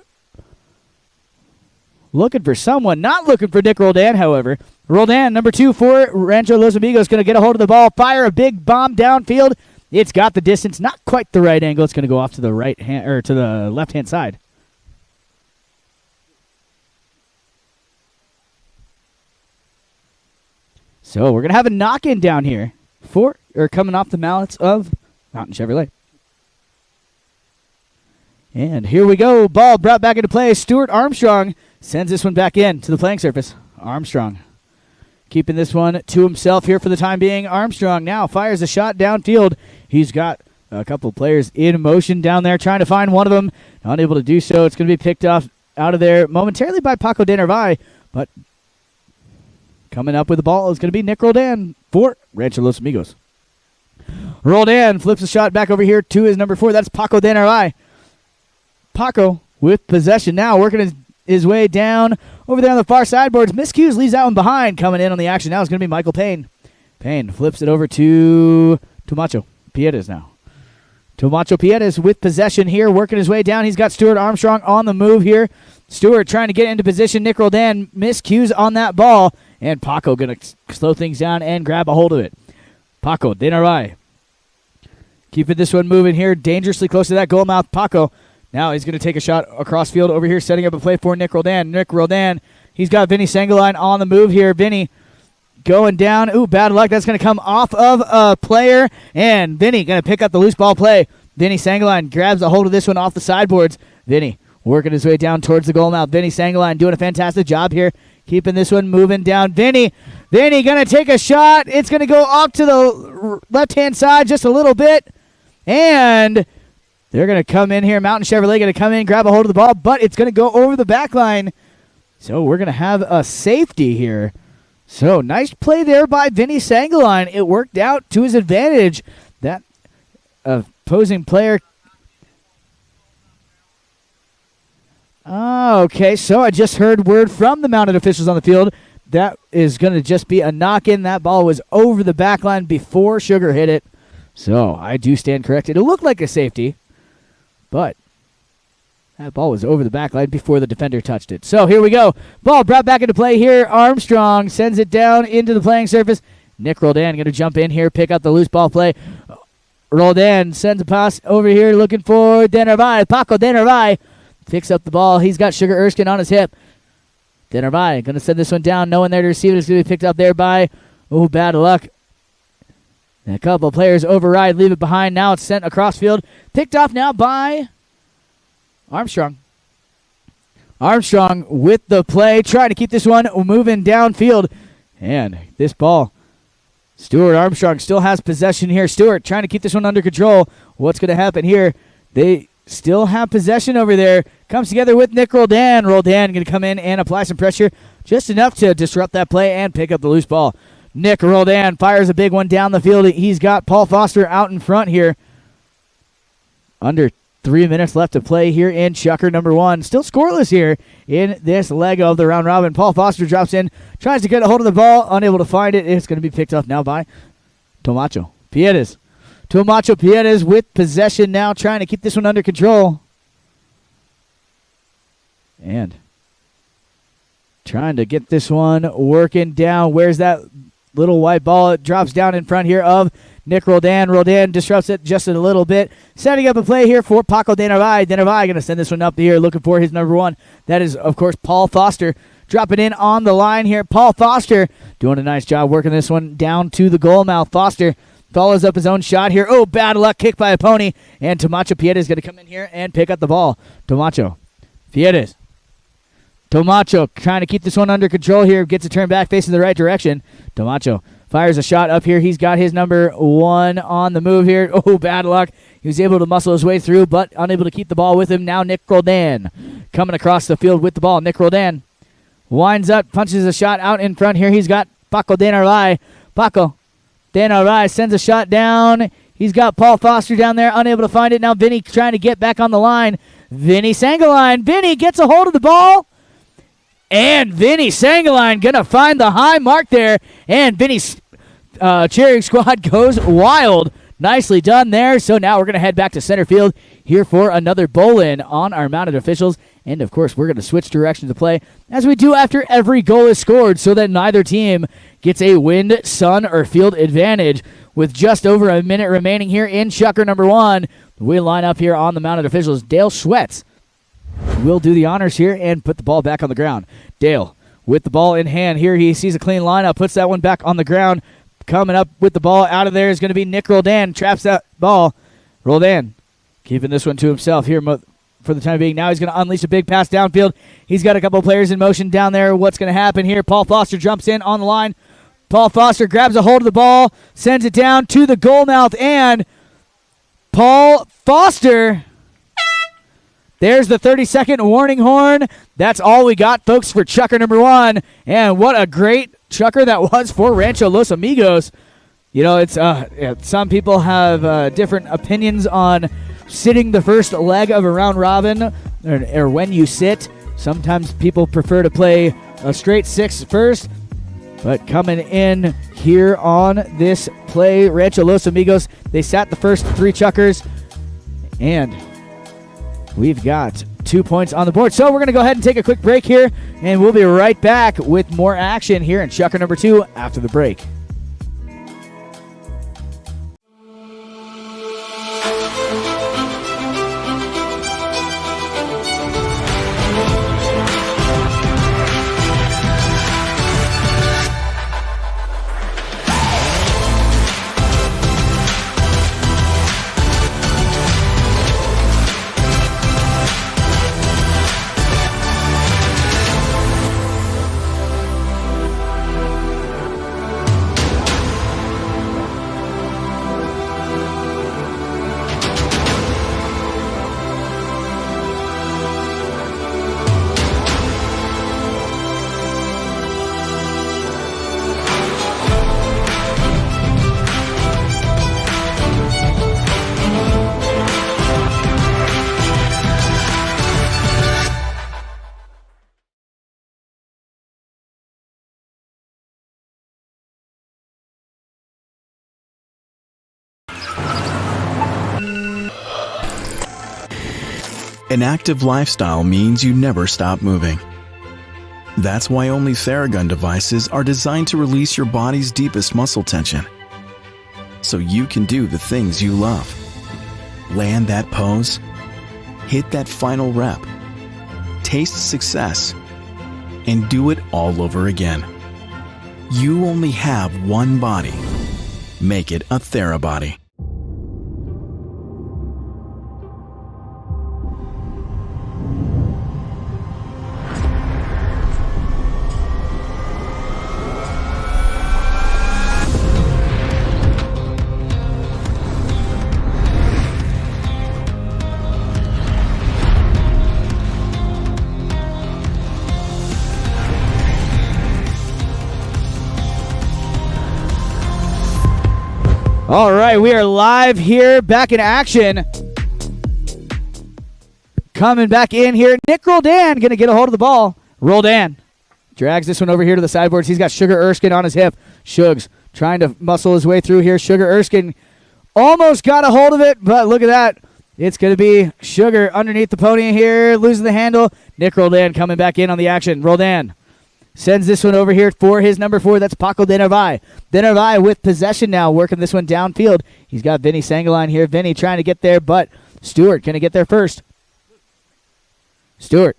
Speaker 1: looking for someone. Not looking for Nick Roldan, however. Roldan, number 2 for Rancho Los Amigos, going to get a hold of the ball. Fire a big bomb downfield. It's got the distance. Not quite the right angle. It's going to go off to the right hand or to the left-hand side. So we're going to have a knock-in down here coming off the mallets of Mountain Chevrolet. And here we go. Ball brought back into play. Stuart Armstrong sends this one back in to the playing surface. Armstrong keeping this one to himself here for the time being. Armstrong now fires a shot downfield. He's got a couple players in motion down there trying to find one of them. Not able to do so. It's going to be picked off out of there momentarily by Paco de Narvaez, but coming up with the ball is going to be Nick Roldan for Rancho Los Amigos. Roldan flips the shot back over here to his number 4. That's Paco de Narvaez. Paco with possession now, working his way down over there on the far sideboards. Miscues leaves that one behind. Coming in on the action now is going to be Michael Payne. Payne flips it over to Tomacho Piedes now. Tomacho Piedes with possession here, working his way down. He's got Stuart Armstrong on the move here. Stuart trying to get into position. Nick Roldan miscues on that ball. And Paco going to slow things down and grab a hold of it. Paco de Narvaez keeping this one moving here. Dangerously close to that goal mouth. Paco now he's going to take a shot across field over here, setting up a play for Nick Roldan. Nick Roldan, he's got Vinny Sangaline on the move here. Vinny going down. Ooh, bad luck. That's going to come off of a player. And Vinny going to pick up the loose ball play. Vinny Sangaline grabs a hold of this one off the sideboards. Vinny working his way down towards the goal mouth. Vinny Sangaline doing a fantastic job here, keeping this one moving down. Vinny going to take a shot. It's going to go off to the left-hand side just a little bit. And they're going to come in here. Mountain Chevrolet going to come in, grab a hold of the ball, but it's going to go over the back line. So we're going to have a safety here. So nice play there by Vinny Sangaline. It worked out to his advantage. That opposing player. Okay, so I just heard word from the mounted officials on the field. That is going to just be a knock-in. That ball was over the back line before Sugar hit it. So I do stand corrected. It looked like a safety, But that ball was over the back line before the defender touched it. So here we go. Ball brought back into play here. Armstrong sends it down into the playing surface. Nick Roldan going to jump in here, pick up the loose ball play. Roldan sends a pass over here looking for Denarvai. Paco Denarvai picks up the ball. He's got Sugar Erskine on his hip. Denarvai going to send this one down. No one there to receive it. It's going to be picked up there by, bad luck. And a couple of players override, leave it behind. Now it's sent across field. Picked off now by Armstrong. Armstrong with the play, trying to keep this one moving downfield. And this ball, Stuart Armstrong still has possession here. Stuart trying to keep this one under control. What's going to happen here? They still have possession over there. Comes together with Nick Roldan. Roldan going to come in and apply some pressure, just enough to disrupt that play and pick up the loose ball. Nick Roldan fires a big one down the field. He's got Paul Foster out in front here. Under 3 minutes left to play here in Chucker number 1. Still scoreless here in this leg of the round robin. Paul Foster drops in, tries to get a hold of the ball, unable to find it. It's going to be picked up now by Tomacho Piedes. Tomacho Piedes with possession now, trying to keep this one under control. And trying to get this one working down. Where's that little white ball? It drops down in front here of Nick Roldan. Roldan disrupts it just a little bit. Setting up a play here for Paco Denarvai. Denarvai going to send this one up here, looking for his number 1. That is, of course, Paul Foster. Dropping in on the line here. Paul Foster doing a nice job working this one down to the goal mouth. Foster follows up his own shot here. Oh, bad luck. Kick by a pony. And Tomacho Piedes is going to come in here and pick up the ball. Tomacho Piedes. Tomacho trying to keep this one under control here. Gets a turn back facing the right direction. Tomacho fires a shot up here. He's got his number 1 on the move here. Oh, bad luck. He was able to muscle his way through, but unable to keep the ball with him. Now Nick Roldan coming across the field with the ball. Nick Roldan winds up, punches a shot out in front here. He's got Paco Denarvai. Paco Denarvai sends a shot down. He's got Paul Foster down there, unable to find it. Now Vinny trying to get back on the line. Vinny Sangaline. Vinny gets a hold of the ball. And Vinny Sangaline going to find the high mark there. And Vinny's cheering squad goes wild. Nicely done there. So now we're going to head back to center field here for another bowl-in on our mounted officials. And, of course, we're going to switch directions of play, as we do after every goal is scored, so that neither team gets a wind, sun, or field advantage. With just over a minute remaining here in Chucker number 1, we line up here on the mounted officials. Dale Schwetz will do the honors here and put the ball back on the ground. Dale with the ball in hand here. He sees a clean lineup, puts that one back on the ground. Coming up with the ball out of there is going to be Nick Roldan. Traps that ball. Roldan keeping this one to himself here for the time being. Now he's going to unleash a big pass downfield. He's got a couple players in motion down there. What's going to happen here? Paul Foster jumps in on the line. Paul Foster grabs a hold of the ball, sends it down to the goal mouth, and Paul Foster... There's the 30-second warning horn. That's all we got, folks, for Chucker number 1. And what a great Chucker that was for Rancho Los Amigos. You know, it's some people have different opinions on sitting the first leg of a round robin or when you sit. Sometimes people prefer to play a straight 6 first. But coming in here on this play, Rancho Los Amigos, they sat the first 3 Chuckers. And we've got 2 points on the board. So we're going to go ahead and take a quick break here, and we'll be right back with more action here in Chucker number 2 after the break.
Speaker 14: An active lifestyle means you never stop moving. That's why only Theragun devices are designed to release your body's deepest muscle tension, so you can do the things you love. Land that pose, hit that final rep, taste success, and do it all over again. You only have one body. Make it a TheraBody.
Speaker 1: All right, we are live here, back in action. Coming back in here, Nick Roldan going to get a hold of the ball. Roldan drags this one over here to the sideboards. He's got Sugar Erskine on his hip. Shugs trying to muscle his way through here. Sugar Erskine almost got a hold of it, but look at that. It's going to be Sugar underneath the pony here, losing the handle. Nick Roldan coming back in on the action. Roldan sends this one over here for his number 4. That's Paco de Narvaez. De Narvaez with possession now, working this one downfield. He's got Vinny Sangaline here. Vinny trying to get there, but Stuart going to get there first. Stuart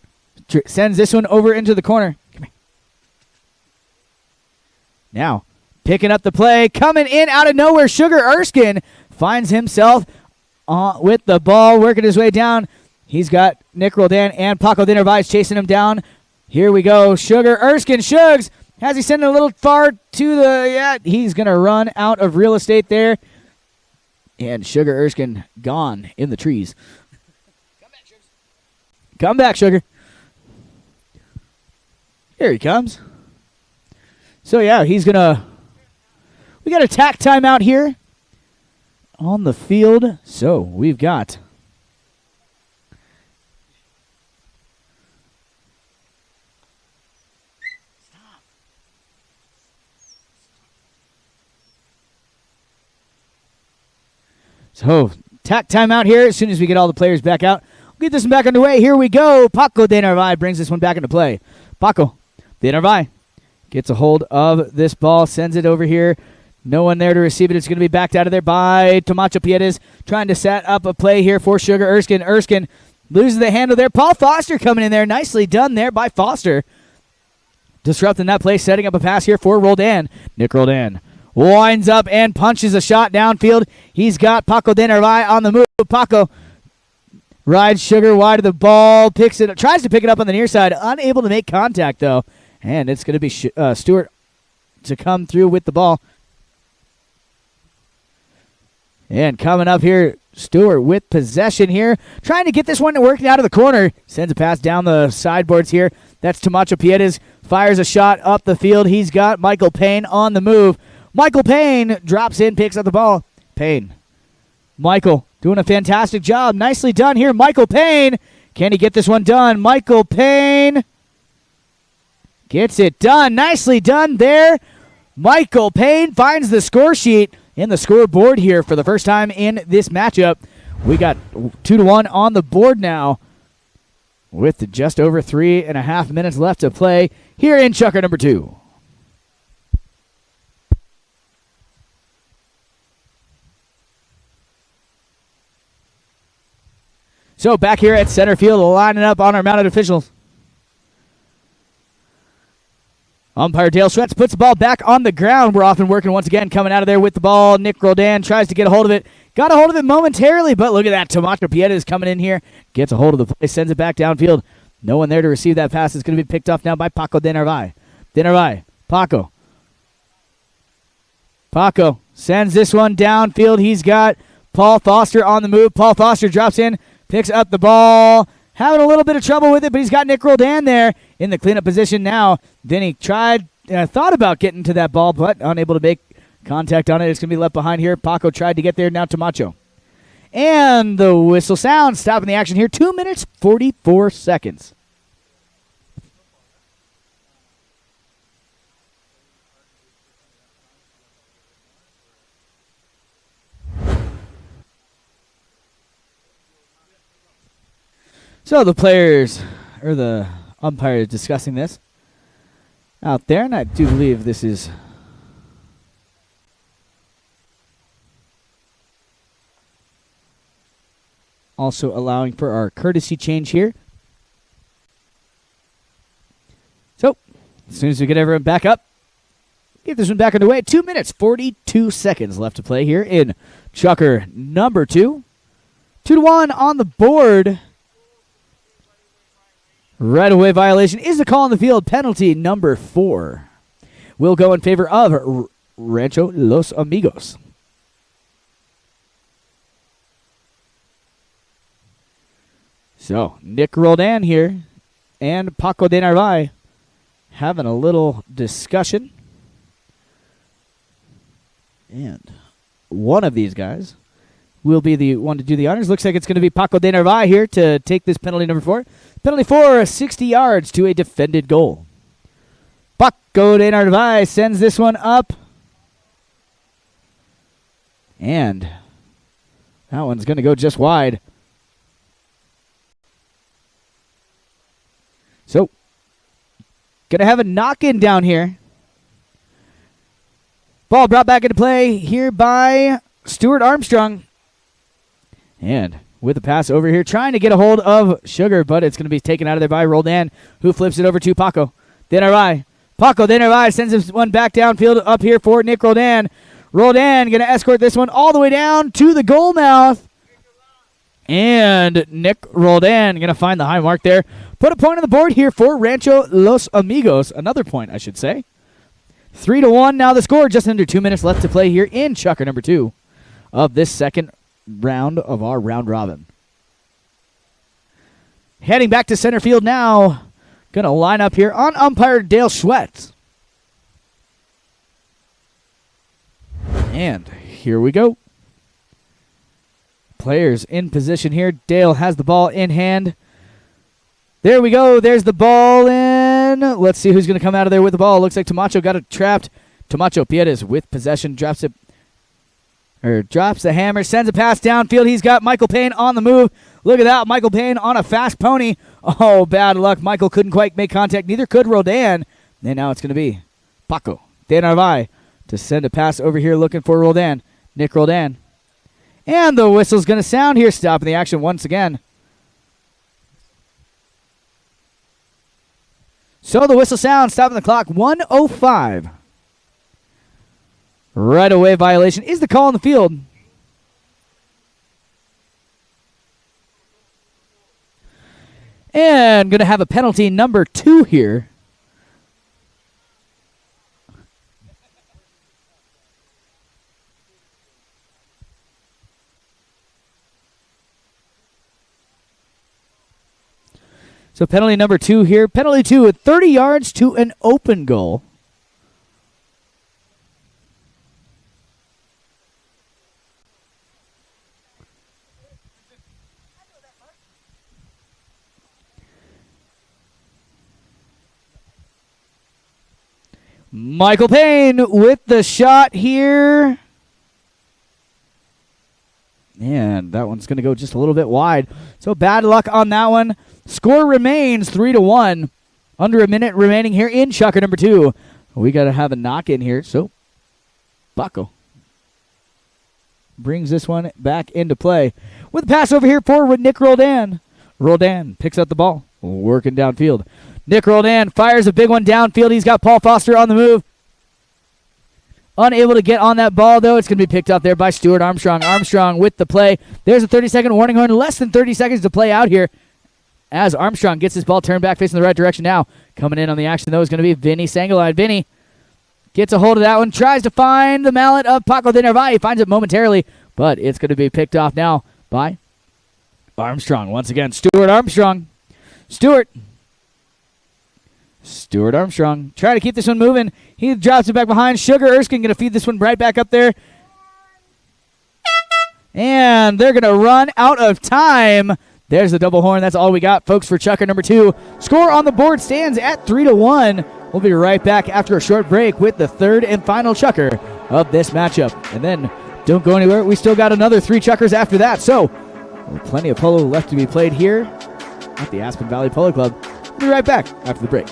Speaker 1: sends this one over into the corner. Come here. Now, picking up the play, coming in out of nowhere, Sugar Erskine finds himself with the ball, working his way down. He's got Nick Roldan and Paco de Narvaez chasing him down. Here we go. Sugar Erskine. Shugs. Has he sent it a little far to the... Yeah, he's going to run out of real estate there. And Sugar Erskine gone in the trees. Come back, Sugar. Here he comes. So, yeah, he's going to... We got a tack timeout here on the field. So, we've got... So, tack time out here as soon as we get all the players back out. We'll get this one back underway. Here we go. Paco de Narvaez brings this one back into play. Paco de Narvaez gets a hold of this ball, sends it over here. No one there to receive it. It's going to be backed out of there by Tomacho Piedes, trying to set up a play here for Sugar Erskine. Erskine loses the handle there. Paul Foster coming in there. Nicely done there by Foster. Disrupting that play, setting up a pass here for Roldan. Nick Roldan winds up and punches a shot downfield. He's got Paco de Narvaez on the move. Paco rides Sugar wide of the ball, picks it, tries to pick it up on the near side, unable to make contact though. And it's going to be Stuart to come through with the ball. And coming up here, Stuart with possession here, trying to get this one working out of the corner. Sends a pass down the sideboards here. That's Tomacho Piedes. Fires a shot up the field. He's got Michael Payne on the move. Michael Payne drops in, picks up the ball. Payne. Michael doing a fantastic job. Nicely done here. Michael Payne. Can he get this one done? Michael Payne gets it done. Nicely done there. Michael Payne finds the score sheet in the scoreboard here for the first time in this matchup. We got 2-1 on the board now with just over 3.5 minutes left to play here in Chucker number 2. So back here at center field, lining up on our mounted officials. Umpire Dale Schwetz puts the ball back on the ground. We're off and working once again, coming out of there with the ball. Nick Roldan tries to get a hold of it. Got a hold of it momentarily, but look at that. Tomacho Piedes coming in here. Gets a hold of the play, sends it back downfield. No one there to receive that pass. It's going to be picked off now by Paco de Narvaez. De Narvaez. Paco. Paco sends this one downfield. He's got Paul Foster on the move. Paul Foster drops in, picks up the ball. Having a little bit of trouble with it, but he's got Nick Roldan there in the cleanup position now. Then he thought about getting to that ball, but unable to make contact on it. It's going to be left behind here. Paco tried to get there. Now Tomacho. And the whistle sounds, stopping the action here. 2 minutes, 44 seconds. So the players, or the umpire, is discussing this out there, and I do believe this is also allowing for our courtesy change here. So, as soon as we get everyone back up, get this one back underway. 2 minutes, 42 seconds left to play here in Chucker number 2. 2-1 on the board. Right-of-way violation is the call on the field. Penalty number 4 will go in favor of Rancho Los Amigos. So, Nick Roldan here and Paco de Narvaez having a little discussion. And one of these guys will be the one to do the honors. Looks like it's going to be Paco de Narvaez here to take this penalty number 4. Penalty 4, 60 yards to a defended goal. Paco de Narvaez sends this one up. And that one's going to go just wide. So, going to have a knock-in down here. Ball brought back into play here by Stuart Armstrong. And with the pass over here, trying to get a hold of Sugar, but it's going to be taken out of there by Roldan, who flips it over to Paco de Narvaez. Paco de Narvaez sends this one back downfield up here for Nick Roldan. Roldan going to escort this one all the way down to the goal mouth. And Nick Roldan going to find the high mark there. Put a point on the board here for Rancho Los Amigos. Another point, I should say. 3-1 now the score. Just under 2 minutes left to play here in Chucker number 2 of this second round of our round robin. Heading back to center field now. Going to line up here on umpire Dale Schwetz. And here we go. Players in position here. Dale has the ball in hand. There we go. There's the ball in. Let's see who's going to come out of there with the ball. Looks like Tomacho got it trapped. Tomacho Piedes with possession. Drops the hammer. Sends a pass downfield. He's got Michael Payne on the move. Look at that. Michael Payne on a fast pony. Oh, bad luck. Michael couldn't quite make contact. Neither could Roldan. And now it's going to be Paco de Narvaez to send a pass over here looking for Roldan. Nick Roldan. And the whistle's going to sound here, stopping the action once again. So the whistle sounds, stopping the clock, 1:05. Right-of-way violation is the call on the field. And going to have a penalty number 2 here. So penalty number 2 here. Penalty 2 at 30 yards to an open goal. Michael Payne with the shot here. And that one's going to go just a little bit wide. So bad luck on that one. Score remains 3-1. Under a minute remaining here in Chucker number 2. We got to have a knock-in here. So Paco brings this one back into play. With a pass over here for Nick Roldan. Roldan picks up the ball. Working downfield. Nick Roldan fires a big one downfield. He's got Paul Foster on the move. Unable to get on that ball, though. It's going to be picked up there by Stuart Armstrong. Armstrong with the play. There's a 30-second warning horn. Less than 30 seconds to play out here as Armstrong gets his ball turned back facing the right direction now. Coming in on the action, though, is going to be Vinny Sangalide. Vinny gets a hold of that one. Tries to find the mallet of Paco de Narvaez. He finds it momentarily, but it's going to be picked off now by Armstrong. Once again, Stuart Armstrong. Stuart Armstrong trying to keep this one moving. He drops it back behind. Sugar Erskine going to feed this one right back up there. And they're going to run out of time. There's the double horn. That's all we got, folks, for Chucker number 2. Score on the board stands at 3-1. We'll be right back after a short break with the third and final Chucker of this matchup. And then don't go anywhere. We still got another 3 Chuckers after that. So plenty of polo left to be played here at the Aspen Valley Polo Club. We'll be right back after the break.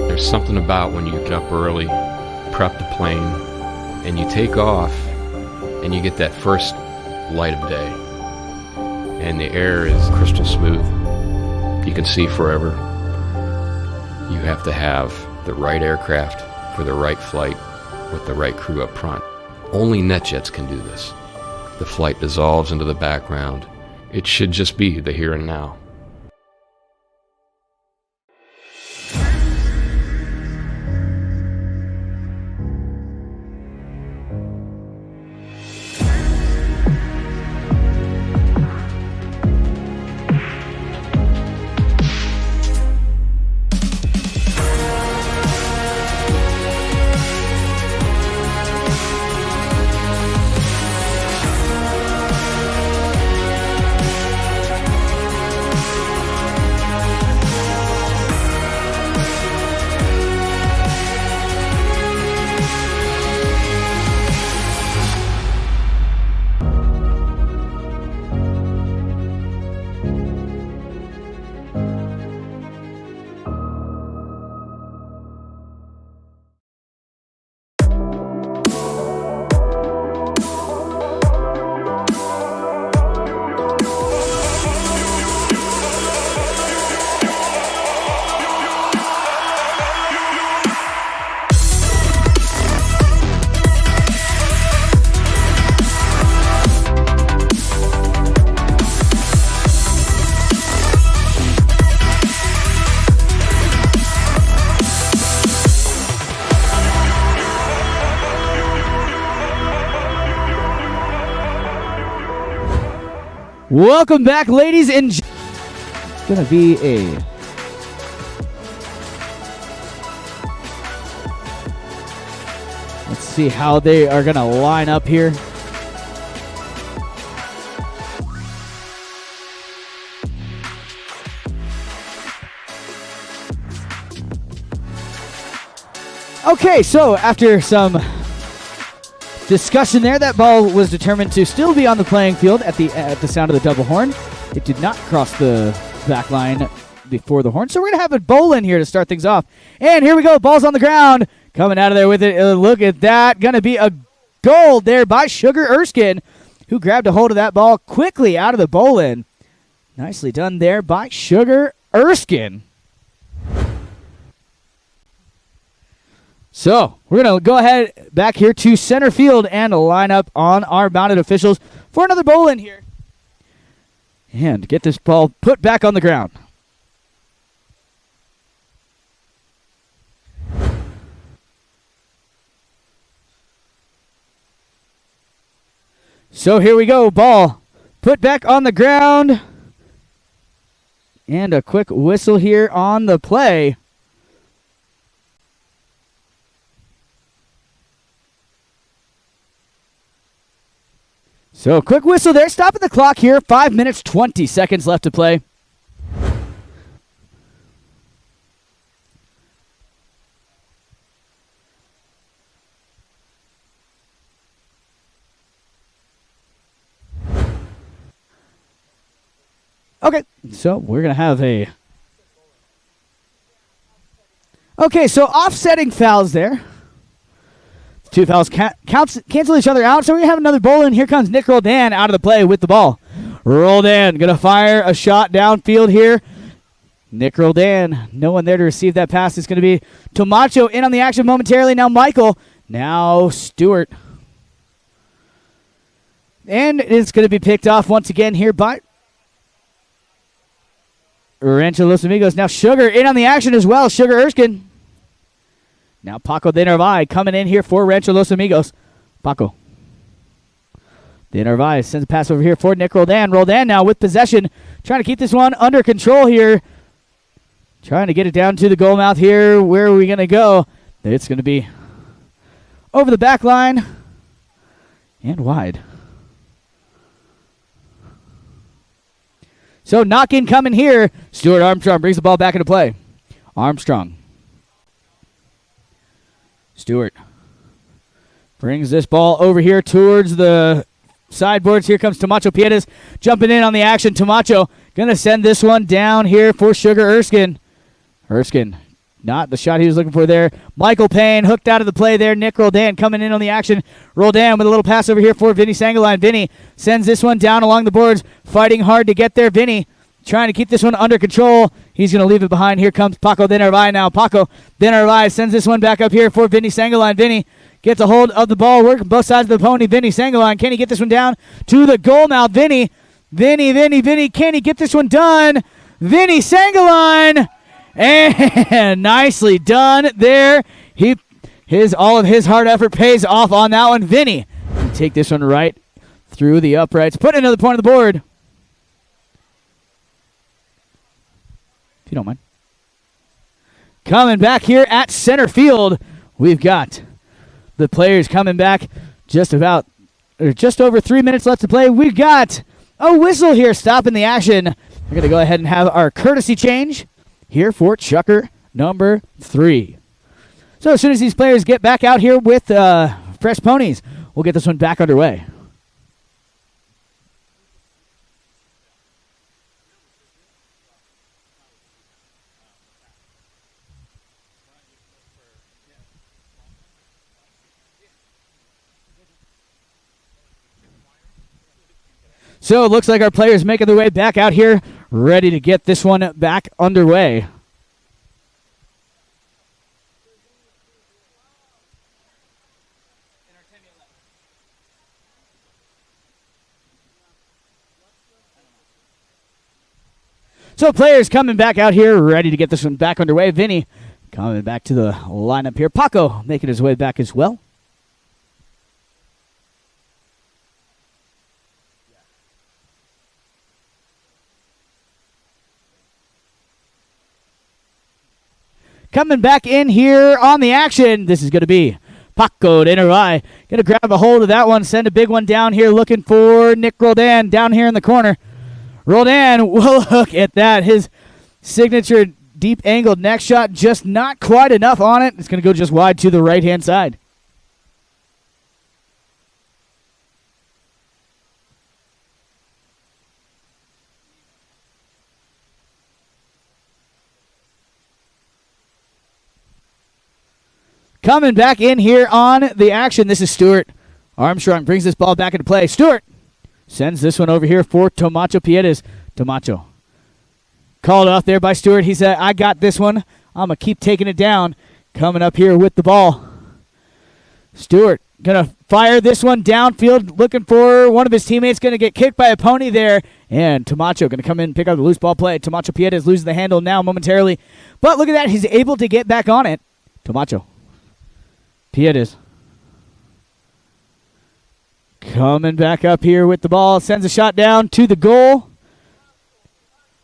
Speaker 15: There's something about when you get up early, prep the plane, and you take off, and you get that first light of day. And the air is crystal smooth. You can see forever. You have to have the right aircraft for the right flight with the right crew up front. Only Netjets can do this. The flight dissolves into the background. It should just be the here and now.
Speaker 1: Welcome back, ladies and gentlemen. It's going to be a let's see how they are going to line up here. Okay, so after some discussion there, that ball was determined to still be on the playing field at the sound of the double horn. It did not cross the back line before the horn, so we're going to have a bowl in here to start things off. And here we go, ball's on the ground, coming out of there with it. Look at that, going to be a goal there by Sugar Erskine, who grabbed a hold of that ball quickly out of the bowl in. Nicely done there by Sugar Erskine. So, we're going to go ahead back here to center field and line up on our mounted officials for another bowl in here. And get this ball put back on the ground. So here we go, ball put back on the ground. And a quick whistle here on the play. So, quick whistle there. Stopping the clock here. 5 minutes, 20 seconds left to play. Okay, so we're going to have a... Okay, so offsetting fouls there. Two fouls cancel each other out, so we're going to have another bowl in. Here comes Nick Roldan out of the play with the ball. Roldan going to fire a shot downfield here. Nick Roldan, no one there to receive that pass. It's going to be Tomacho in on the action momentarily. Now Michael, now Stuart. And it's going to be picked off once again here by Rancho Los Amigos. Now Sugar in on the action as well. Sugar Erskine. Now Paco de Narvaez coming in here for Rancho Los Amigos. Paco de Narvaez sends a pass over here for Nick Roldan. Roldan now with possession, trying to keep this one under control here. Trying to get it down to the goal mouth here. Where are we going to go? It's going to be over the back line and wide. So knock-in coming here. Stuart Armstrong brings the ball back into play. Armstrong. Stuart brings this ball over here towards the sideboards. Here comes Tomacho Piedes jumping in on the action. Tomacho going to send this one down here for Sugar Erskine. Erskine, not the shot he was looking for there. Michael Payne hooked out of the play there. Nick Roldan coming in on the action. Roldan with a little pass over here for Vinny Sangaline. Vinny sends this one down along the boards, fighting hard to get there. Vinny trying to keep this one under control. He's going to leave it behind. Here comes Paco de Narvaez now. Paco de Narvaez sends this one back up here for Vinny Sangaline. Vinny gets a hold of the ball, working both sides of the pony. Vinny Sangaline, can he get this one down to the goal now? Vinny, can he get this one done? Vinny Sangaline, and nicely done there. All of his hard effort pays off on that one. Vinny can take this one right through the uprights. Put another point on the board. If you don't mind. Coming back here at center field, we've got the players coming back just over 3 minutes left to play. We've got a whistle here stopping the action. We're going to go ahead and have our courtesy change here for Chucker number 3. So as soon as these players get back out here with fresh ponies, we'll get this one back underway. So it looks like our players making their way back out here, ready to get this one back underway. So players coming back out here, ready to get this one back underway. Vinny coming back to the lineup here. Paco making his way back as well. Coming back in here on the action, this is going to be Paco de Narvaez. Going to grab a hold of that one, send a big one down here, looking for Nick Roldan down here in the corner. Roldan, look at that. His signature deep angled neck shot, just not quite enough on it. It's going to go just wide to the right-hand side. Coming back in here on the action, this is Stuart Armstrong. Brings this ball back into play. Stuart sends this one over here for Tomacho Piedes. Tomacho called off there by Stuart. He said, I got this one. I'm going to keep taking it down. Coming up here with the ball. Stuart going to fire this one downfield, looking for one of his teammates. Going to get kicked by a pony there. And Tomacho going to come in and pick up the loose ball play. Tomacho Piedes loses the handle now momentarily. But look at that. He's able to get back on it. Tomacho Piedes coming back up here with the ball. Sends a shot down to the goal.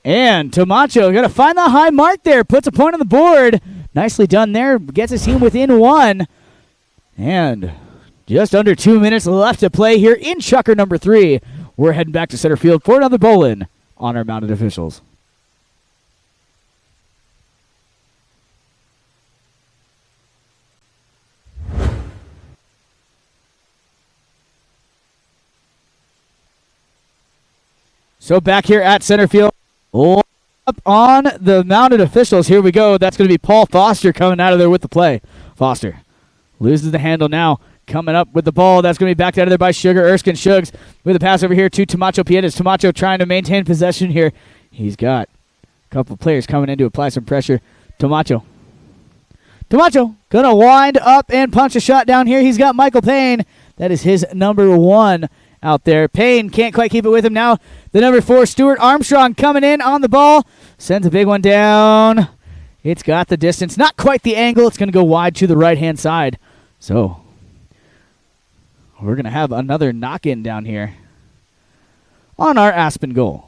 Speaker 1: And Tomacho going to find the high mark there. Puts a point on the board. Nicely done there. Gets his team within 1. And just under 2 minutes left to play here in Chucker number 3. We're heading back to center field for another bowl-in on our mounted officials. So back here at center field, up on the mounted officials. Here we go. That's going to be Paul Foster coming out of there with the play. Foster loses the handle now. Coming up with the ball. That's going to be backed out of there by Sugar Erskine. Shugs with a pass over here to Tomacho Piedes. Tomacho trying to maintain possession here. He's got a couple players coming in to apply some pressure. Tomacho going to wind up and punch a shot down here. He's got Michael Payne. That is his number 1 out there. Payne can't quite keep it with him now. The number 4, Stuart Armstrong, coming in on the ball. Sends a big one down. It's got the distance. Not quite the angle. It's going to go wide to the right-hand side. So we're going to have another knock-in down here on our Aspen goal.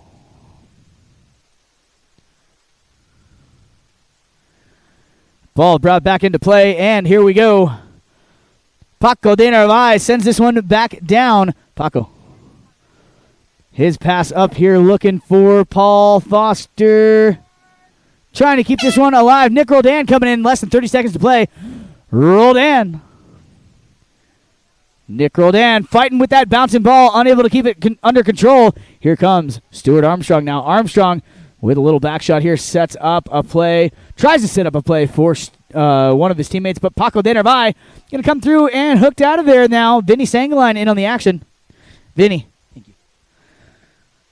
Speaker 1: Ball brought back into play, and here we go. Paco de Narvaez sends this one back down. Paco. His pass up here looking for Paul Foster. Trying to keep this one alive. Nick Roldan coming in, less than 30 seconds to play. Roldan. Nick Roldan fighting with that bouncing ball, unable to keep it under control. Here comes Stuart Armstrong now. Armstrong with a little back shot here, sets up a play. Tries to set up a play for one of his teammates, but Paco de Narvaez going to come through and hooked out of there now. Vinny Sangaline in on the action. Vinny.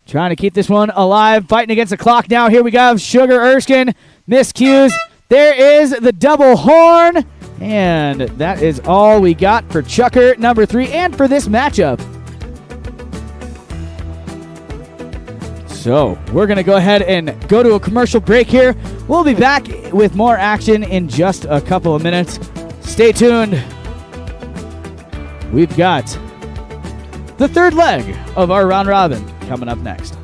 Speaker 1: Trying to keep this one alive, fighting against the clock now. Here we go, Sugar Erskine, miscues. There is the double horn, and that is all we got for Chucker number 3 and for this matchup. So we're going to go ahead and go to a commercial break here. We'll be back with more action in just a couple of minutes. Stay tuned. We've got the third leg of our round robin coming up next.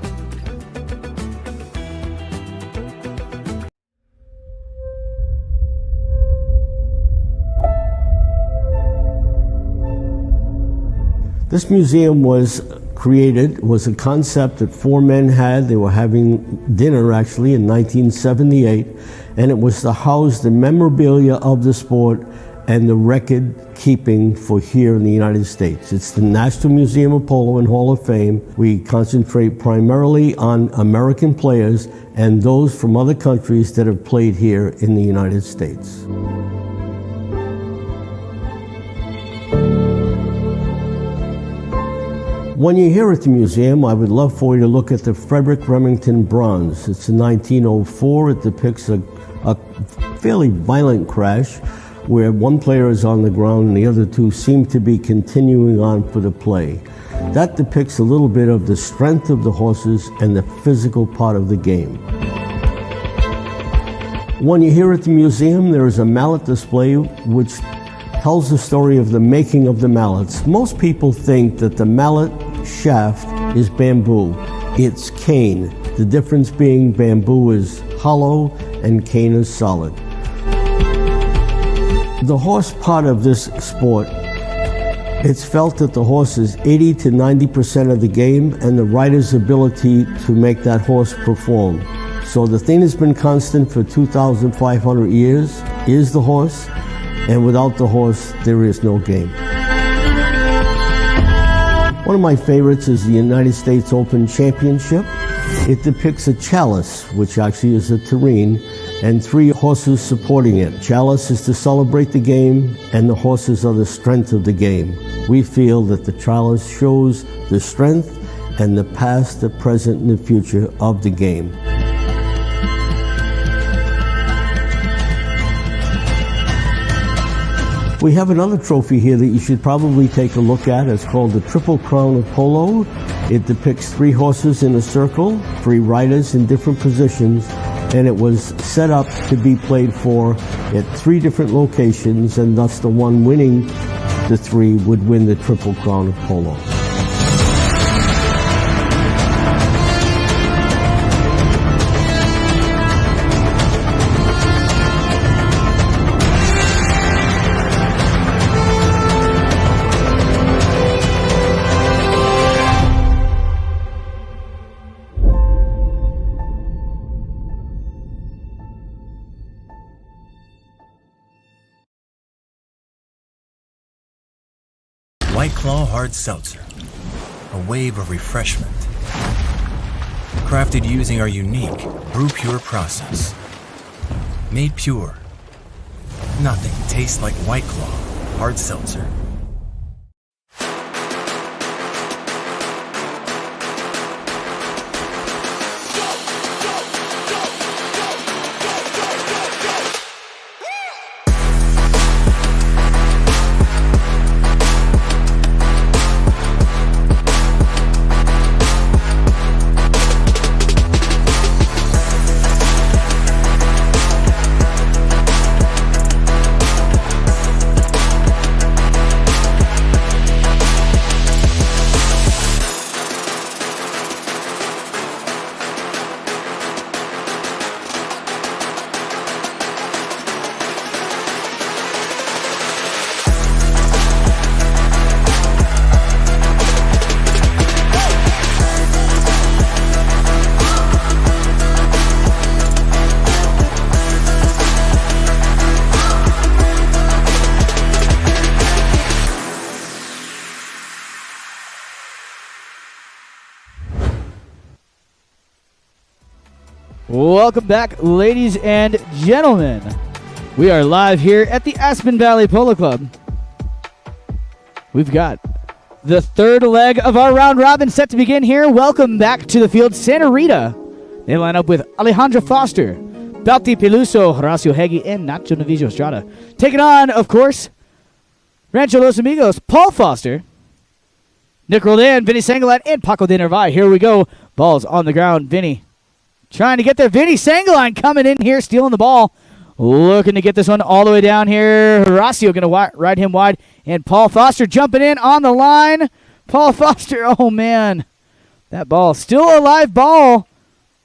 Speaker 16: This museum was a concept that 4 men had. They were having dinner actually in 1978, and it was to house the memorabilia of the sport and the record keeping for here in the United States. It's the National Museum of Polo and Hall of Fame. We concentrate primarily on American players and those from other countries that have played here in the United States. When you're here at the museum, I would love for you to look at the Frederick Remington bronze. It's a 1904. It depicts a fairly violent crash where one player is on the ground and the other 2 seem to be continuing on for the play. That depicts a little bit of the strength of the horses and the physical part of the game. When you're here at the museum, there is a mallet display which tells the story of the making of the mallets. Most people think that the mallet shaft is bamboo. It's cane. The difference being bamboo is hollow and cane is solid. The horse part of this sport, it's felt that the horse is 80 to 90% of the game and the rider's ability to make that horse perform. So the thing that's been constant for 2,500 years is the horse, and without the horse, there is no game. One of my favorites is the United States Open Championship. It depicts a chalice, which actually is a tureen, and 3 horses supporting it. Chalice is to celebrate the game, and the horses are the strength of the game. We feel that the chalice shows the strength and the past, the present, and the future of the game. We have another trophy here that you should probably take a look at. It's called the Triple Crown of Polo. It depicts 3 horses in a circle, 3 riders in different positions, and it was set up to be played for at 3 different locations, and thus the one winning the 3 would win the Triple Crown of Polo.
Speaker 17: White Claw Hard Seltzer, a wave of refreshment. Crafted using our unique Brew Pure process. Made pure. Nothing tastes like White Claw Hard Seltzer.
Speaker 1: Welcome back, ladies and gentlemen. We are live here at the Aspen Valley Polo Club. We've got the third leg of our round robin set to begin here. Welcome back to the field, Santa Rita. They line up with Alejandra Foster, Balti Peluso, Horacio Heggie, and Nacho Navijo Estrada. Taking on, of course, Rancho Los Amigos, Paul Foster, Nick Roldan, Vinny Sangalan, and Paco de Nervai. Here we go. Ball's on the ground. Vinny trying to get there. Vinny Sangalan coming in here, stealing the ball. Looking to get this one all the way down here. Horacio going to ride him wide. And Paul Foster jumping in on the line. Paul Foster, oh man. That ball, still a live ball.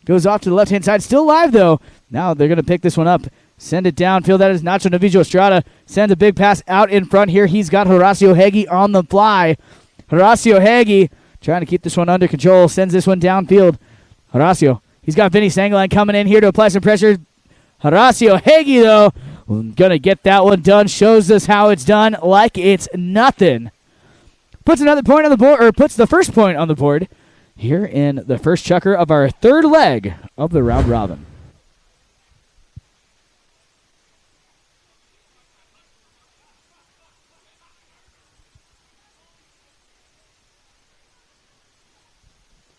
Speaker 1: Goes off to the left-hand side. Still live, though. Now they're going to pick this one up. Send it downfield. That is Nacho Navijo Estrada. Sends a big pass out in front here. He's got Horacio Heggie on the fly. Horacio Heggie trying to keep this one under control. Sends this one downfield. Horacio. He's got Vinny Sangalan coming in here to apply some pressure. Horacio Heggie, though, going to get that one done. Shows us how it's done like it's nothing. Puts another point on the board, or puts the first point on the board here in the first chukker of our third leg of the round robin.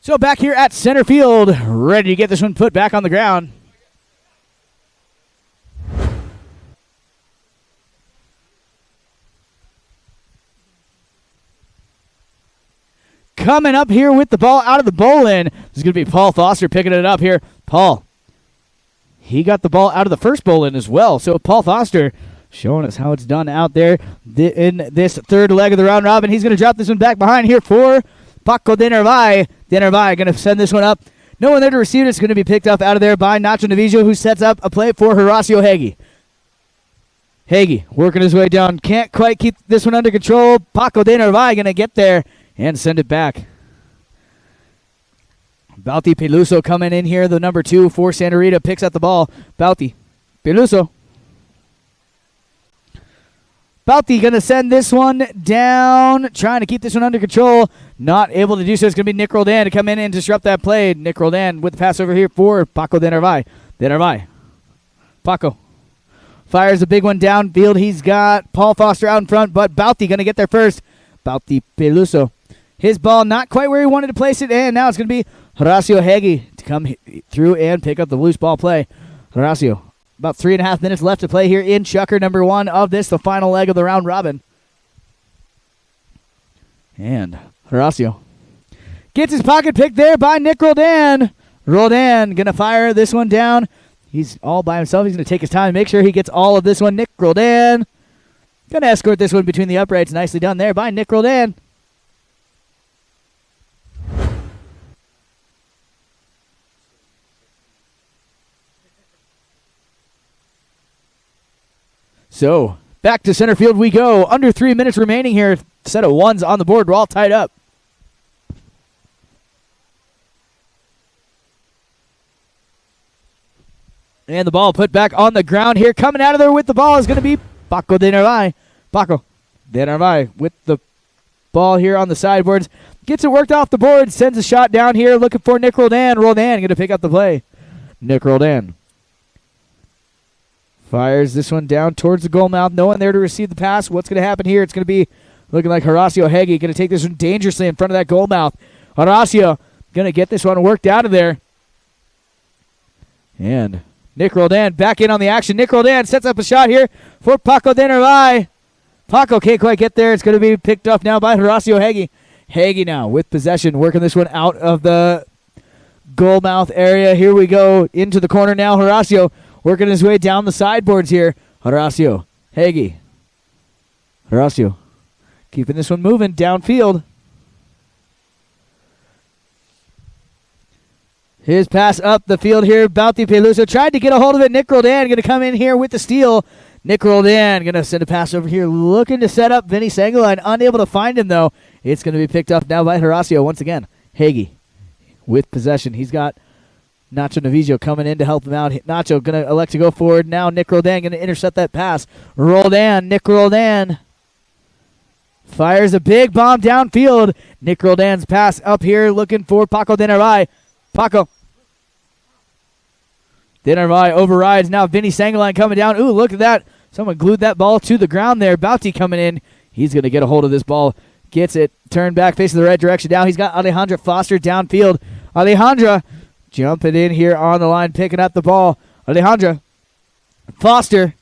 Speaker 1: So back here at center field, ready to get this one put back on the ground. Coming up here with the ball out of the bowl-in. This is going to be Paul Foster picking it up here. Paul, he got the ball out of the first bowl-in as well. So Paul Foster showing us how it's done out there in this third leg of the round robin. He's going to drop this one back behind here for Paco de Nervai. De Nervai going to send this one up. No one there to receive it. It's going to be picked up out of there by Nacho Navijo, who sets up a play for Horacio Heggie. Heggie working his way down. Can't quite keep this one under control. Paco de Nervai going to get there and send it back. Balti Peluso coming in here, the number 2 for Santa Rita, picks up the ball. Balti Peluso. Balti going to send this one down, trying to keep this one under control. Not able to do so. It's going to be Nick Roldan to come in and disrupt that play. Nick Roldan with the pass over here for Paco de Nervai. De Nervai. Paco fires a big one downfield. He's got Paul Foster out in front, but Balti going to get there first. Balti Peluso. His ball not quite where he wanted to place it, and now it's going to be Horacio Heggie to come through and pick up the loose ball play. Horacio, about 3.5 minutes left to play here in chukker number 1 of this, the final leg of the round robin. And Horacio gets his pocket picked there by Nick Roldan. Roldan going to fire this one down. He's all by himself. He's going to take his time and make sure he gets all of this one. Nick Roldan going to escort this one between the uprights. Nicely done there by Nick Roldan. So, back to center field we go. Under 3 minutes remaining here. Set of ones on the board. We're all tied up. And the ball put back on the ground here. Coming out of there with the ball is going to be Paco de Nervai. Paco de Nervai with the ball here on the sideboards. Gets it worked off the board. Sends a shot down here looking for Nick Roldan. Roldan going to pick up the play. Nick Roldan fires this one down towards the goal mouth. No one there to receive the pass. What's going to happen here? It's going to be looking like Horacio Heggie going to take this one dangerously in front of that goal mouth. Horacio going to get this one worked out of there. And Nick Roldan back in on the action. Nick Roldan sets up a shot here for Paco de Nervai. Paco can't quite get there. It's going to be picked up now by Horacio Heggie. Heggie now with possession, working this one out of the goal mouth area. Here we go into the corner now. Horacio working his way down the sideboards here. Horacio Heggie. Horacio keeping this one moving downfield. His pass up the field here. Balti Peluso tried to get a hold of it. Nick Roldan going to come in here with the steal. Nick Roldan going to send a pass over here, looking to set up Vinny Sangaline. Unable to find him, though. It's going to be picked up now by Horacio once again. Heggie with possession. He's got Nacho Navijo coming in to help him out. Nacho going to elect to go forward. Now Nick Roldan going to intercept that pass. Roldan, Nick Roldan fires a big bomb downfield. Nick Roldan's pass up here looking for Paco de Nervai. Paco Dinnerby overrides. Now Vinny Sangaline coming down. Ooh, look at that. Someone glued that ball to the ground there. Bounty coming in. He's going to get a hold of this ball. Gets it. Turned back, facing the right direction. Now he's got Alejandra Foster downfield. Alejandra jumping in here on the line, picking up the ball. Alejandra Foster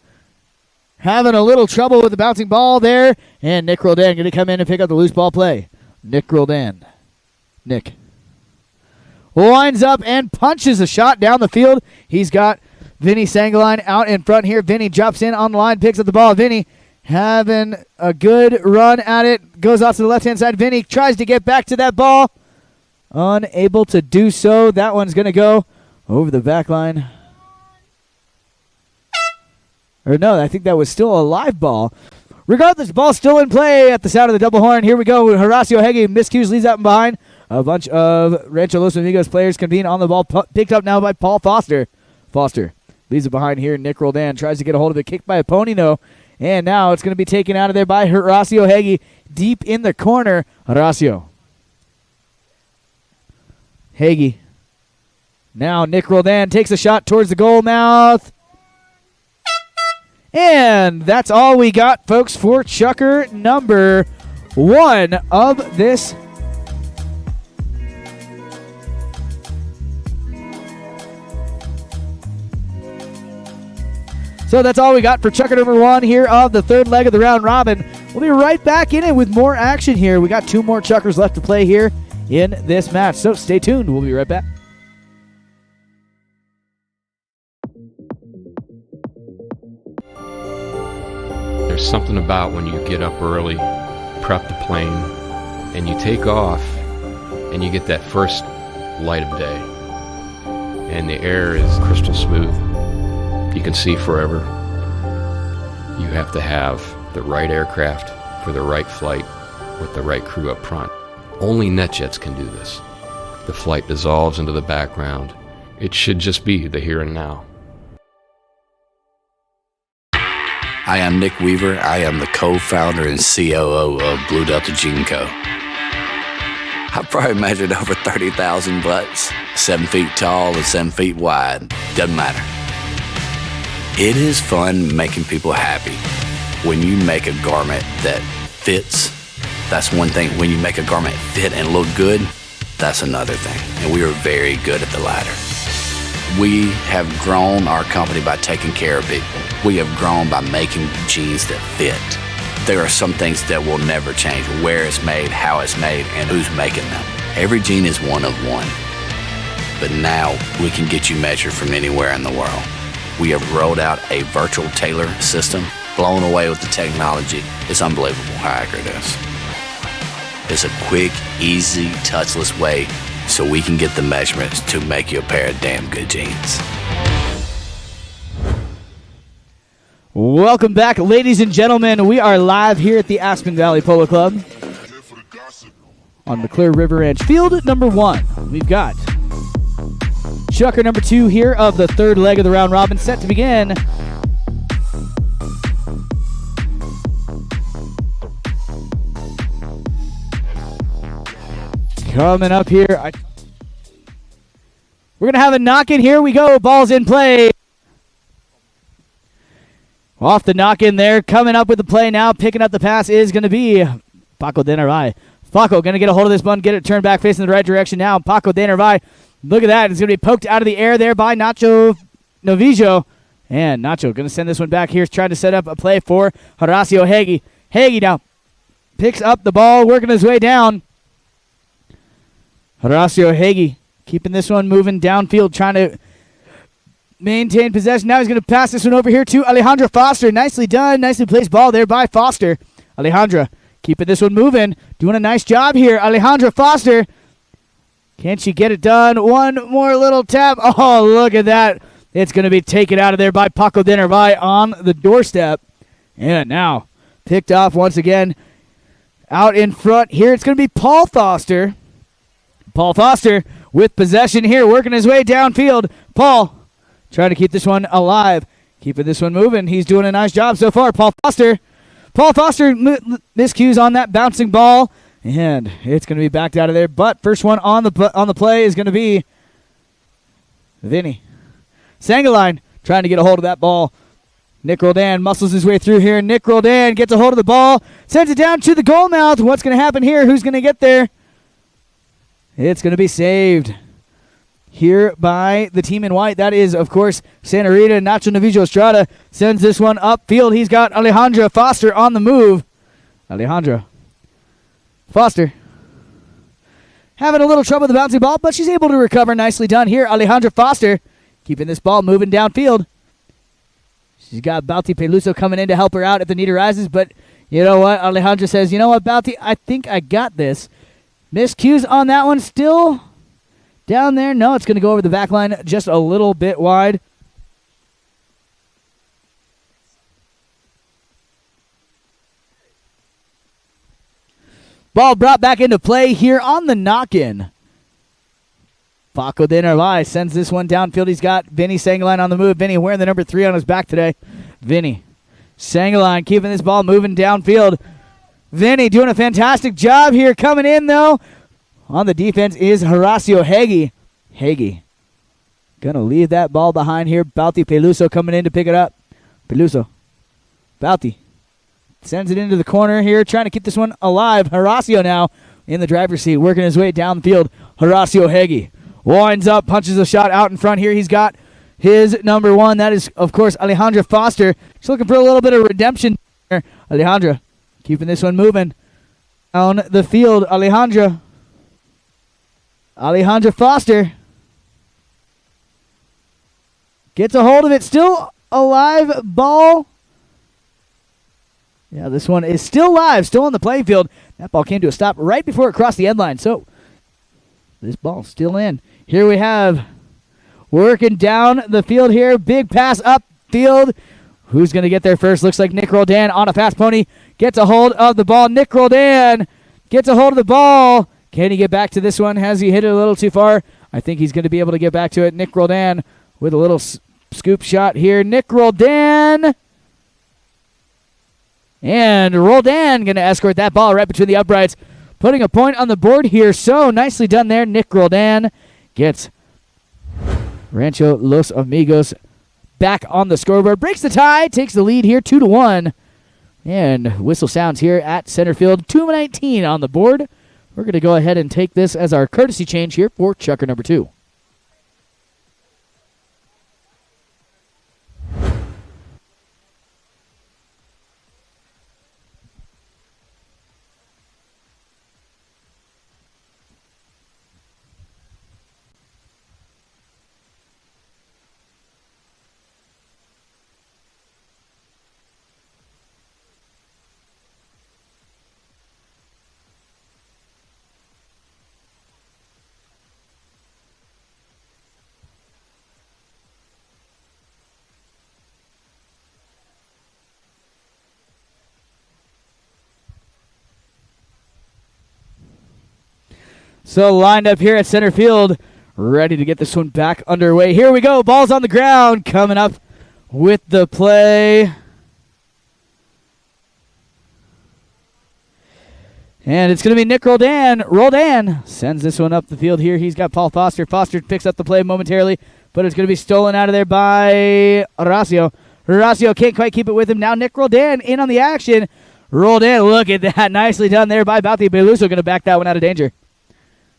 Speaker 1: having a little trouble with the bouncing ball there. And Nick Roldan going to come in and pick up the loose ball play. Nick Roldan. Nick winds up and punches a shot down the field. He's got Vinny Sangaline out in front here. Vinny drops in on the line, picks up the ball. Vinny having a good run at it. Goes off to the left-hand side. Vinny tries to get back to that ball. Unable to do so. That one's going to go over the back line. Or no, I think that was still a live ball. Regardless, ball still in play at the sound of the double horn. Here we go. Horacio Hege miscues, leads out and behind. A bunch of Rancho Los Amigos players convene on the ball. Picked up now by Paul Foster. Foster leaves it behind here. Nick Roldan tries to get a hold of it. Kicked by a pony, no. And now it's going to be taken out of there by Horacio Hege. Deep in the corner. Horacio. Hege. Now Nick Roldan takes a shot towards the goal mouth. And that's all we got, folks, for Chucker number 1 of this. So that's all we got for Chucker number 1 here of the third leg of the round robin. We'll be right back in it with more action here. We got 2 more Chuckers left to play here in this match. So stay tuned. We'll be right back.
Speaker 15: There's something about when you get up early, prep the plane, and you take off, and you get that first light of day. And the air is crystal smooth. You can see forever. You have to have the right aircraft for the right flight with the right crew up front. Only Netjets can do this. The flight dissolves into the background. It should just be the here and now.
Speaker 8: Hi, I'm Nick Weaver. I am the co-founder and COO of Blue Delta Gene Co. I've probably measured over 30,000 butts, 7 feet tall and 7 feet wide. Doesn't matter. It is fun making people happy. When you make a garment that fits, that's one thing. When you make a garment fit and look good, that's another thing. And we are very good at the latter. We have grown our company by taking care of people. We have grown by making jeans that fit. There are some things that will never change. Where it's made, how it's made, and who's making them. Every jean is one of one. But now we can get you measured from anywhere in the world. We have rolled out a virtual tailor system, blown away with the technology. It's unbelievable how accurate it is. It's a quick, easy, touchless way so we can get the measurements to make you a pair of damn good jeans.
Speaker 1: Welcome back, ladies and gentlemen. We are live here at the Aspen Valley Polo Club on McClure River Ranch. Field number 1. We've got Chucker number 2 here of the third leg of the round robin set to begin. Coming up here. We're going to have a knock-in. Here we go. Ball's in play. Off the knock-in there. Coming up with the play now. Picking up the pass is going to be Paco de Narvaez. Paco going to get a hold of this one. Get it turned back facing the right direction now. Paco de Narvaez. Look at that. It's going to be poked out of the air there by Nacho Novillo. And Nacho going to send this one back here. Trying to set up a play for Horacio Hege. Hege now picks up the ball. Working his way down. Horacio Hege keeping this one moving downfield, trying to maintain possession. Now he's going to pass this one over here to Alejandra Foster. Nicely done. Nicely placed ball there by Foster. Alejandra keeping this one moving. Doing a nice job here. Alejandra Foster. Can she get it done? One more little tap. Oh, look at that. It's going to be taken out of there by Paco de Narvaez on the doorstep. And now picked off once again out in front here. It's going to be Paul Foster. Paul Foster with possession here, working his way downfield. Paul trying to keep this one alive, keeping this one moving. He's doing a nice job so far. Paul Foster miscues on that bouncing ball, and it's going to be backed out of there. But first one on the play is going to be Vinny Sangaline trying to get a hold of that ball. Nick Roldan muscles his way through here. Nick Roldan gets a hold of the ball, sends it down to the goal mouth. What's going to happen here? Who's going to get there? It's going to be saved here by the team in white. That is, of course, Santa Rita. Nacho Novillo Estrada sends this one upfield. He's got Alejandra Foster on the move. Alejandra Foster having a little trouble with the bouncy ball, but she's able to recover. Nicely done here. Alejandra Foster keeping this ball moving downfield. She's got Balti Peluso coming in to help her out if the need arises, but you know what? Alejandra says, you know what, Balti, I think I got this. Miscues on that one, still down there. No, it's going to go over the back line just a little bit wide. Ball brought back into play here on the knock-in. Paco de Narvaez sends this one downfield. He's got Vinny Sangaline on the move. Vinny wearing the number 3 on his back today. Vinny Sangaline keeping this ball moving downfield. Vinny doing a fantastic job here. Coming in, though, on the defense is Horacio Hagee. Hagee going to leave that ball behind here. Balti Peluso coming in to pick it up. Peluso. Balti sends it into the corner here, trying to keep this one alive. Horacio now in the driver's seat, working his way down the field. Horacio Hagee winds up, punches a shot out in front here. He's got his number 1. That is, of course, Alejandra Foster. She's looking for a little bit of redemption here. Alejandra keeping this one moving down the field. Alejandra Foster gets a hold of it. Still a live ball. Yeah, this one is still live, still on the playing field. That ball came to a stop right before it crossed the end line. So this ball's still in. Here we have working down the field here. Big pass upfield. Who's going to get there first? Looks like Nick Roldan on a fast pony. Gets a hold of the ball. Nick Roldan gets a hold of the ball. Can he get back to this one? Has he hit it a little too far? I think he's going to be able to get back to it. Nick Roldan with a little scoop shot here. Nick Roldan. And Roldan going to escort that ball right between the uprights, putting a point on the board here. So nicely done there. Nick Roldan gets Rancho Los Amigos back on the scoreboard. Breaks the tie, takes the lead here 2-1. And whistle sounds here at center field. 2:19 on the board. We're going to go ahead and take this as our courtesy change here for chucker number 2. So lined up here at center field, ready to get this one back underway. Here we go. Ball's on the ground. Coming up with the play. And it's going to be Nick Roldan. Roldan sends this one up the field here. He's got Paul Foster. Foster picks up the play momentarily, but it's going to be stolen out of there by Horacio. Horacio can't quite keep it with him. Now Nick Roldan in on the action. Roldan, look at that. Nicely done there by Balti Beluso. Going to back that one out of danger.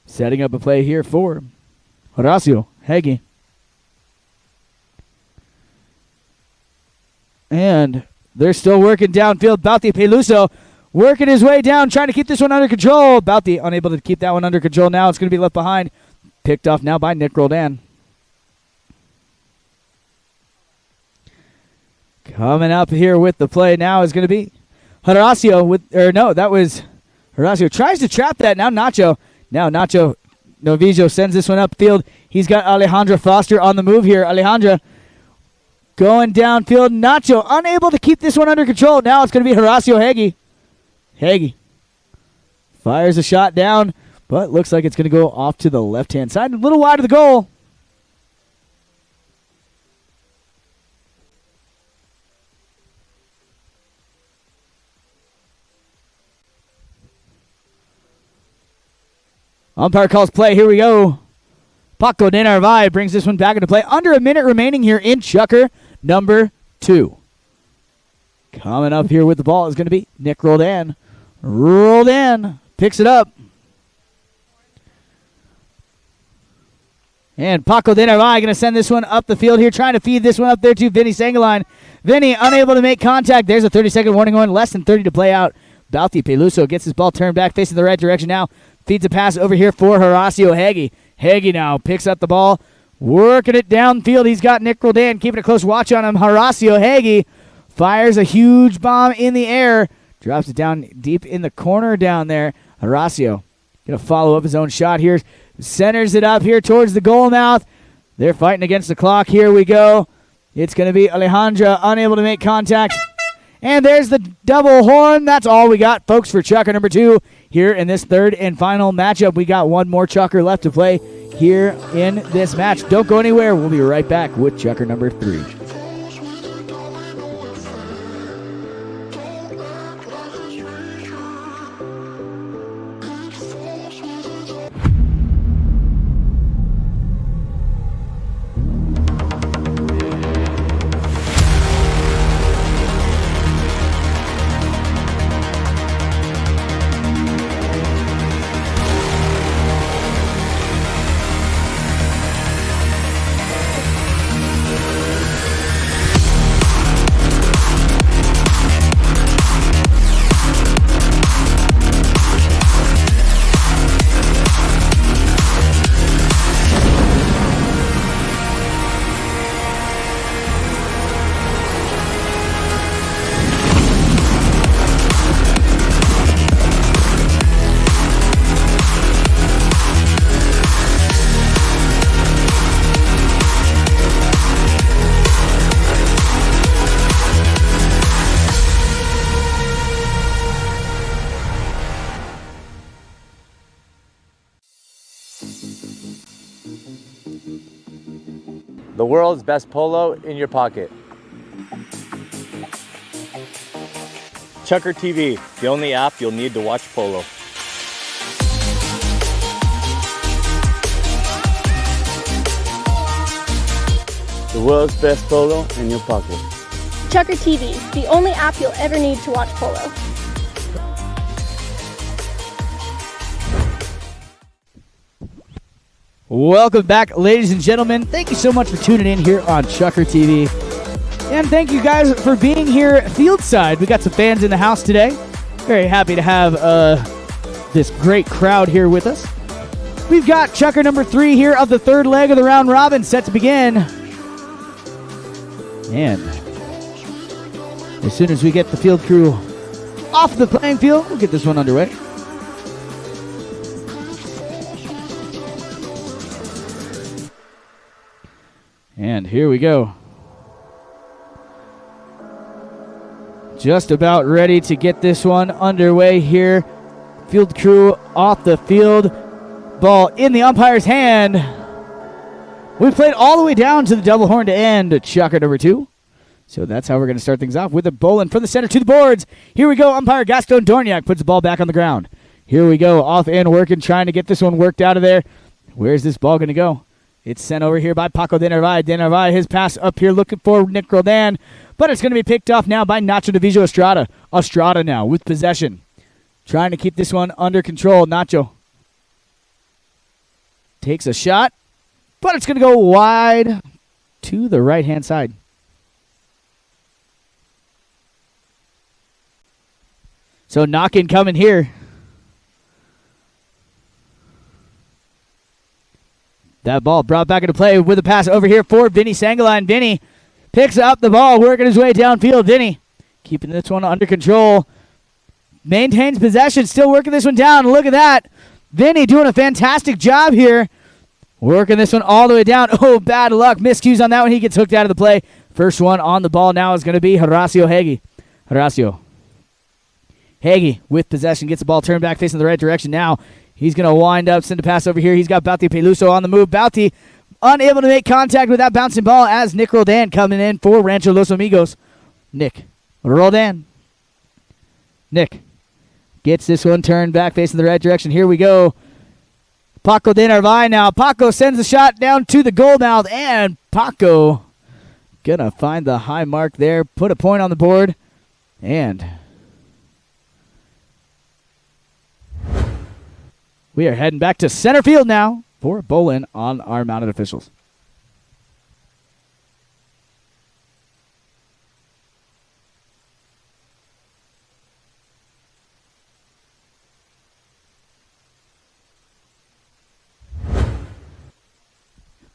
Speaker 1: Setting up a play here for Horacio Hagee. And they're still working downfield. Balti Peluso working his way down, trying to keep this one under control. Balti unable to keep that one under control now. It's going to be left behind. Picked off now by Nick Roldan. Coming up here with the play now is going to be Horacio that was Horacio. Tries to trap that. Now Nacho Novillo sends this one upfield. He's got Alejandra Foster on the move here. Alejandra going downfield. Nacho unable to keep this one under control. Now it's going to be Horacio Hagee. Hagee fires a shot down, but looks like it's going to go off to the left-hand side. A little wide of the goal. Umpire calls play. Here we go. Paco de Narvaez brings this one back into play. Under a minute remaining here in Chucker number 2. Coming up here with the ball is going to be Nick Roldan. Roldan picks it up. And Paco de Narvaez going to send this one up the field here, trying to feed this one up there to Vinny Sangaline. Vinny unable to make contact. There's a 30-second warning on. Less than 30 to play out. Balti Peluso gets his ball turned back, facing the right direction now. Feeds a pass over here for Horacio Hagee. Hagee now picks up the ball, working it downfield. He's got Nick Roldan keeping a close watch on him. Horacio Hagee fires a huge bomb in the air. Drops it down deep in the corner down there. Horacio going to follow up his own shot here. Centers it up here towards the goal mouth. They're fighting against the clock. Here we go. It's going to be Alejandra unable to make contact. And there's the double horn. That's all we got, folks, for Chucker number 2 here in this third and final matchup. We got one more Chucker left to play here in this match. Don't go anywhere. We'll be right back with Chucker number 3.
Speaker 3: The world's best polo in your pocket. Chucker TV, the only app you'll need to watch polo.
Speaker 18: The world's best polo in your pocket.
Speaker 4: Chucker TV, the only app you'll ever need to watch polo.
Speaker 1: Welcome back, ladies and gentlemen. Thank you so much for tuning in here on Chucker TV. And thank you guys for being here fieldside. We got some fans in the house today. Very happy to have this great crowd here with us. We've got Chucker number 3 here of the third leg of the round robin set to begin. And as soon as we get the field crew off the playing field, we'll get this one underway. And here we go. Just about ready to get this one underway here. Field crew off the field. Ball in the umpire's hand. We played all the way down to the double horn to end Chucker number 2. So that's how we're going to start things off with a bowling from the center to the boards. Here we go. Umpire Gaston Dorniak puts the ball back on the ground. Here we go. Off and working, trying to get this one worked out of there. Where's this ball going to go? It's sent over here by Paco de Narvaez. De Narvaez, his pass up here looking for Nick Roldan. But it's going to be picked off now by Nacho Diviso Estrada. Estrada now with possession. Trying to keep this one under control. Nacho takes a shot. But it's going to go wide to the right-hand side. So knock-in coming here. That ball brought back into play with a pass over here for Vinny Sangaline. Vinny picks up the ball, working his way downfield. Vinny keeping this one under control. Maintains possession, still working this one down. Look at that. Vinny doing a fantastic job here. Working this one all the way down. Oh, bad luck. Miscues on that one. He gets hooked out of the play. First one on the ball now is going to be Horacio Hagee. Horacio Hagee with possession. Gets the ball turned back facing the right direction now. He's going to wind up, send a pass over here. He's got Balti Peluso on the move. Balti unable to make contact with that bouncing ball as Nick Roldan coming in for Rancho Los Amigos. Nick Roldan. Nick gets this one turned back facing the right direction. Here we go. Paco de Narvaez now. Paco sends the shot down to the goal mouth, and Paco gonna find the high mark there, put a point on the board, and we are heading back to center field now for a bowl-in on our mounted officials.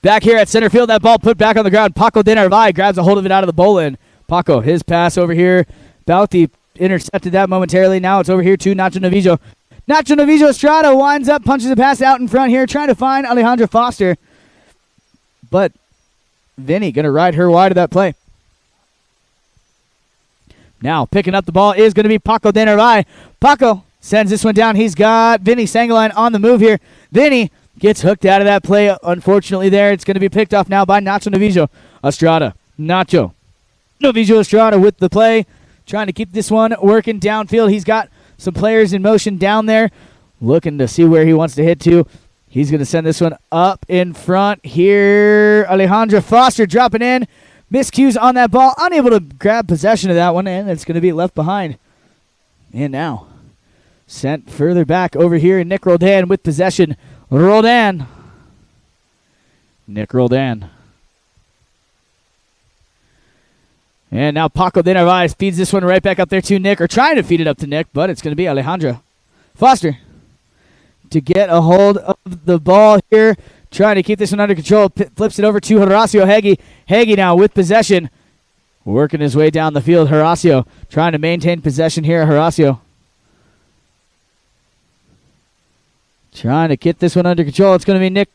Speaker 1: Back here at center field, that ball put back on the ground. Paco de Narvaez grabs a hold of it out of the bowl-in. Paco, his pass over here. Bauti intercepted that momentarily. Now it's over here to Nacho Novillo. Nacho Novillo Estrada winds up, punches a pass out in front here, trying to find Alejandra Foster. But Vinny going to ride her wide of that play. Now picking up the ball is going to be Paco de Narvaez. Paco sends this one down. He's got Vinny Sangaline on the move here. Vinny gets hooked out of that play, unfortunately there. It's going to be picked off now by Nacho Novillo Estrada. Nacho Novillo Estrada with the play, trying to keep this one working downfield. He's got some players in motion down there, looking to see where he wants to hit to. He's going to send this one up in front here. Alejandra Foster dropping in. Miscues on that ball, unable to grab possession of that one, and it's going to be left behind. And now, sent further back over here, Nick Roldan with possession. Roldan. Nick Roldan. And now Paco de Narvaez feeds this one right back up there to Nick, or trying to feed it up to Nick, but it's going to be Alejandra Foster to get a hold of the ball here, trying to keep this one under control. Flips it over to Horacio Heggie. Heggie now with possession, working his way down the field. Horacio trying to maintain possession here. Horacio trying to get this one under control. It's going to be Nick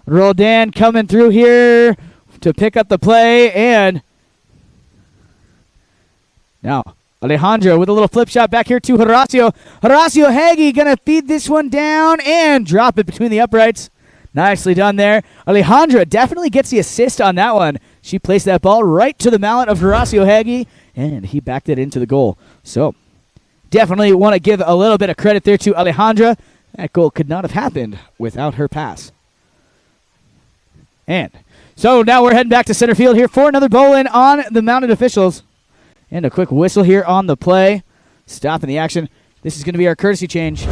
Speaker 1: Roldan coming through here to pick up the play. And now Alejandro with a little flip shot back here to Horacio. Horacio Heggie going to feed this one down and drop it between the uprights. Nicely done there. Alejandra definitely gets the assist on that one. She placed that ball right to the mallet of Horacio Heggie, and he backed it into the goal. So definitely want to give a little bit of credit there to Alejandra. That goal could not have happened without her pass. And so now we're heading back to center field here for another bowl-in on the mounted officials. And a quick whistle here on the play, stopping the action. This is going to be our courtesy change.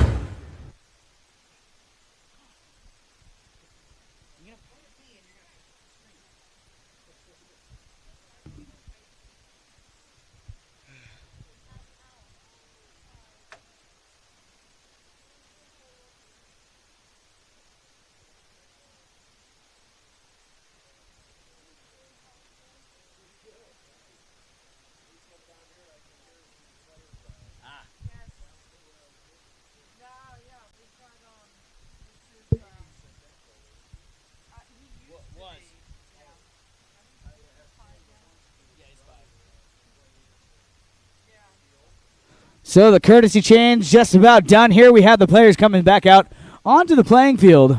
Speaker 1: So the courtesy change just about done here. We have the players coming back out onto the playing field.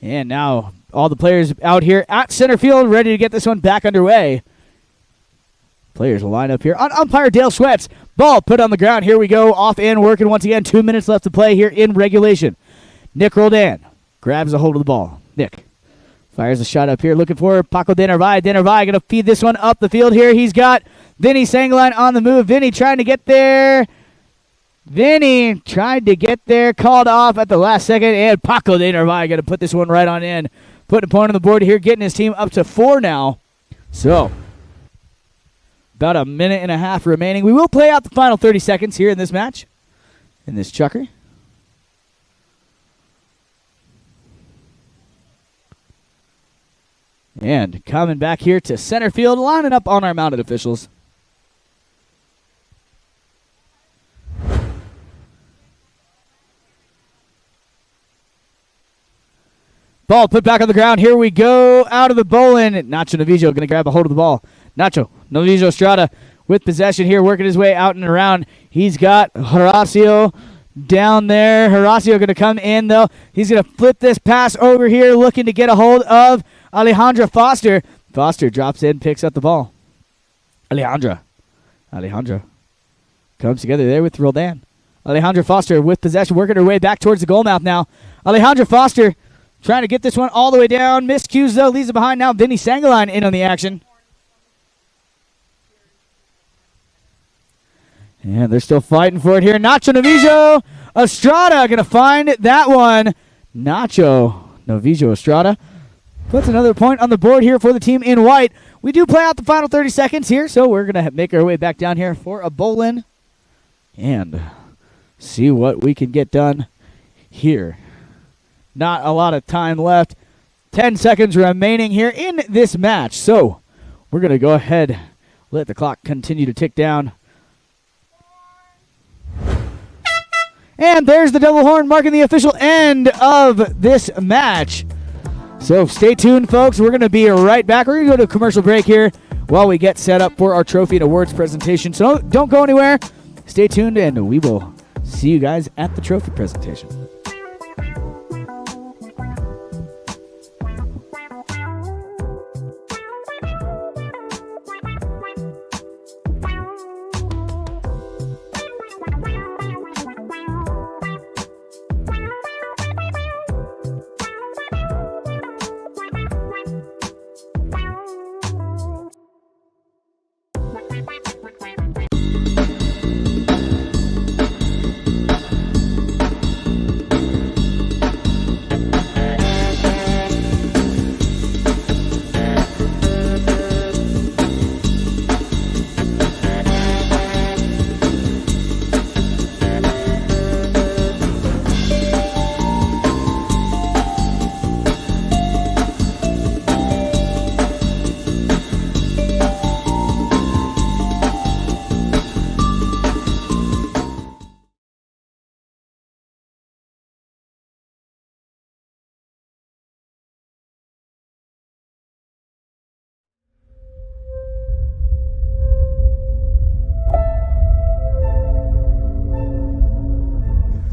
Speaker 1: And now all the players out here at center field ready to get this one back underway. Players will line up here. On umpire Dale Sweats. Ball put on the ground. Here we go. Off and working once again. 2 minutes left to play here in regulation. Nick Roldan grabs a hold of the ball. Nick fires a shot up here, looking for Paco de Narvaez. De Narvaez going to feed this one up the field here. He's got Vinny Sangaline on the move. Vinny trying to get there. Vinny tried to get there, called off at the last second, and Paco de Narvaez going to put this one right on in. Putting a point on the board here, getting his team up to 4 now. So, about a minute and a half remaining. We will play out the final 30 seconds here in this match, in this chucker. And coming back here to center field, lining up on our mounted officials. Ball put back on the ground. Here we go. Out of the bowl-in. Nacho Novillo going to grab a hold of the ball. Nacho Novillo Estrada with possession here, working his way out and around. He's got Horacio down there. Horacio going to come in, though. He's going to flip this pass over here, looking to get a hold of Alejandra Foster. Foster drops in, picks up the ball. Alejandra Comes together there with Roldan. Alejandra Foster with possession, working her way back towards the goal mouth now. Alejandra Foster trying to get this one all the way down. Miscues, though, leaves it behind now. Vinny Sangaline in on the action. And they're still fighting for it here. Nacho Novijo Estrada going to find that one. Nacho Novijo Estrada puts another point on the board here for the team in white. We do play out the final 30 seconds here, so we're going to make our way back down here for a bowl-in and see what we can get done here. Not a lot of time left. 10 seconds remaining here in this match. So we're going to go ahead, let the clock continue to tick down. And there's the double horn marking the official end of this match. So stay tuned, folks. We're going to be right back. We're going to go to a commercial break here while we get set up for our trophy and awards presentation. So don't go anywhere. Stay tuned, and we will see you guys at the trophy presentation.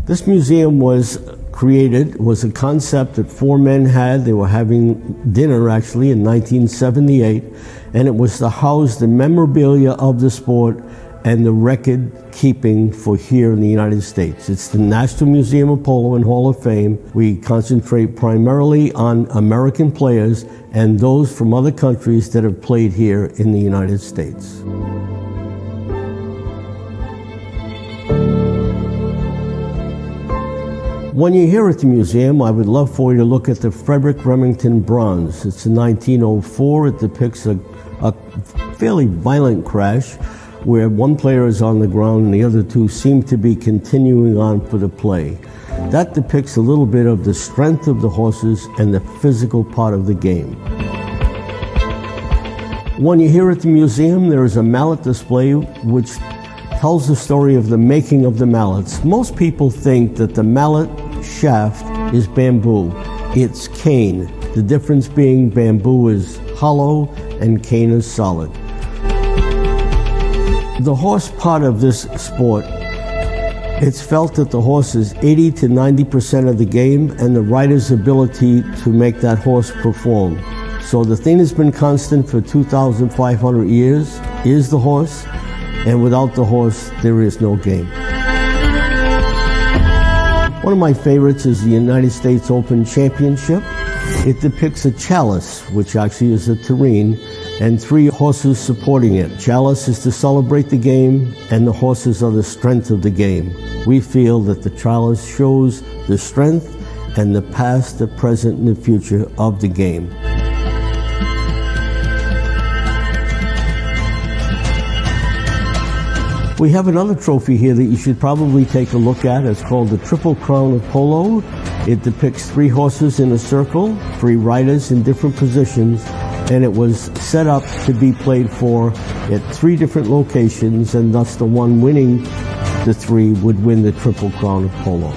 Speaker 16: This museum was a concept that four men had. They were having dinner, actually, in 1978, and it was to house the memorabilia of the sport and the record keeping for here in the United States. It's the National Museum of Polo and Hall of Fame. We concentrate primarily on American players and those from other countries that have played here in the United States. When you're here at the museum, I would love for you to look at the Frederick Remington bronze. It's a 1904. It depicts a fairly violent crash where one player is on the ground and the other two seem to be continuing on for the play. That depicts a little bit of the strength of the horses and the physical part of the game. When you're here at the museum, there is a mallet display which tells the story of the making of the mallets. Most people think that the mallet shaft is bamboo. It's cane. The difference being bamboo is hollow and cane is solid. The horse part of this sport, it's felt that the horse is 80 to 90% of the game and the rider's ability to make that horse perform. So the thing that's been constant for 2,500 years is the horse, and without the horse, there is no game. One of my favorites is the United States Open Championship. It depicts a chalice, which actually is a tureen, and three horses supporting it. Chalice is to celebrate the game, and the horses are the strength of the game. We feel that the chalice shows the strength and the past, the present, and the future of the game. We have another trophy here that you should probably take a look at. It's called the Triple Crown of Polo. It depicts three horses in a circle, three riders in different positions, and it was set up to be played for at three different locations, and thus the one winning the three would win the Triple Crown of Polo.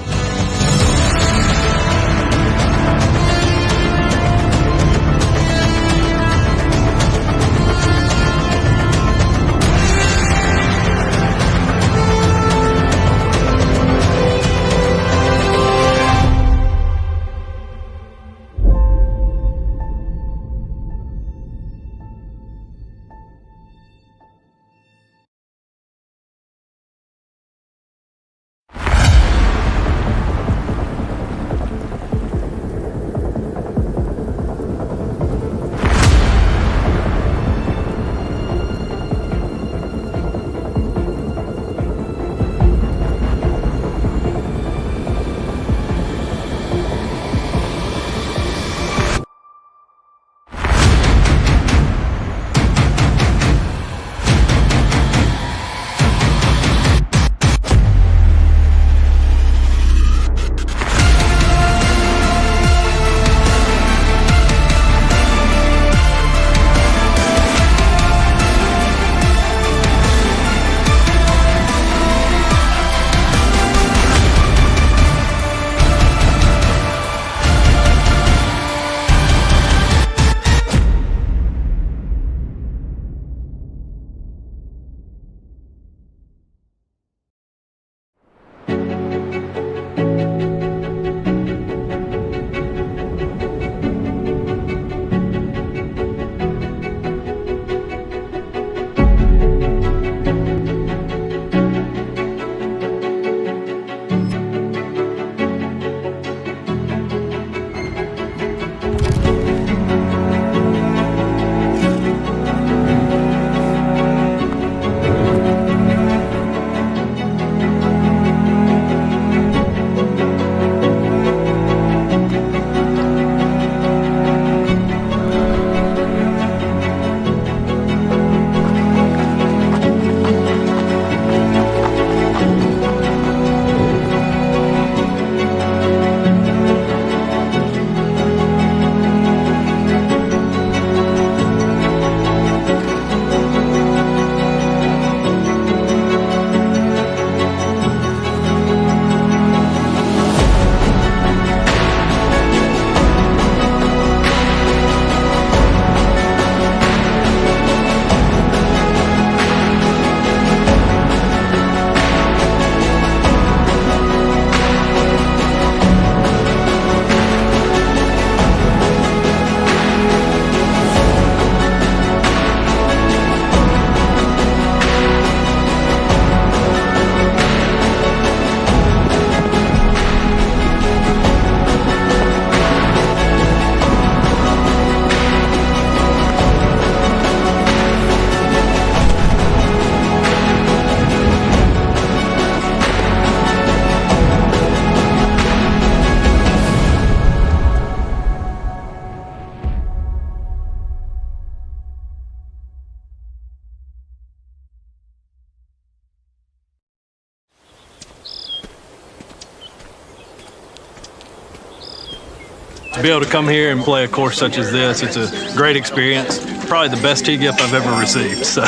Speaker 5: To be able to come here and play a course such as this, it's a great experience. Probably the best tee gift I've ever received, so,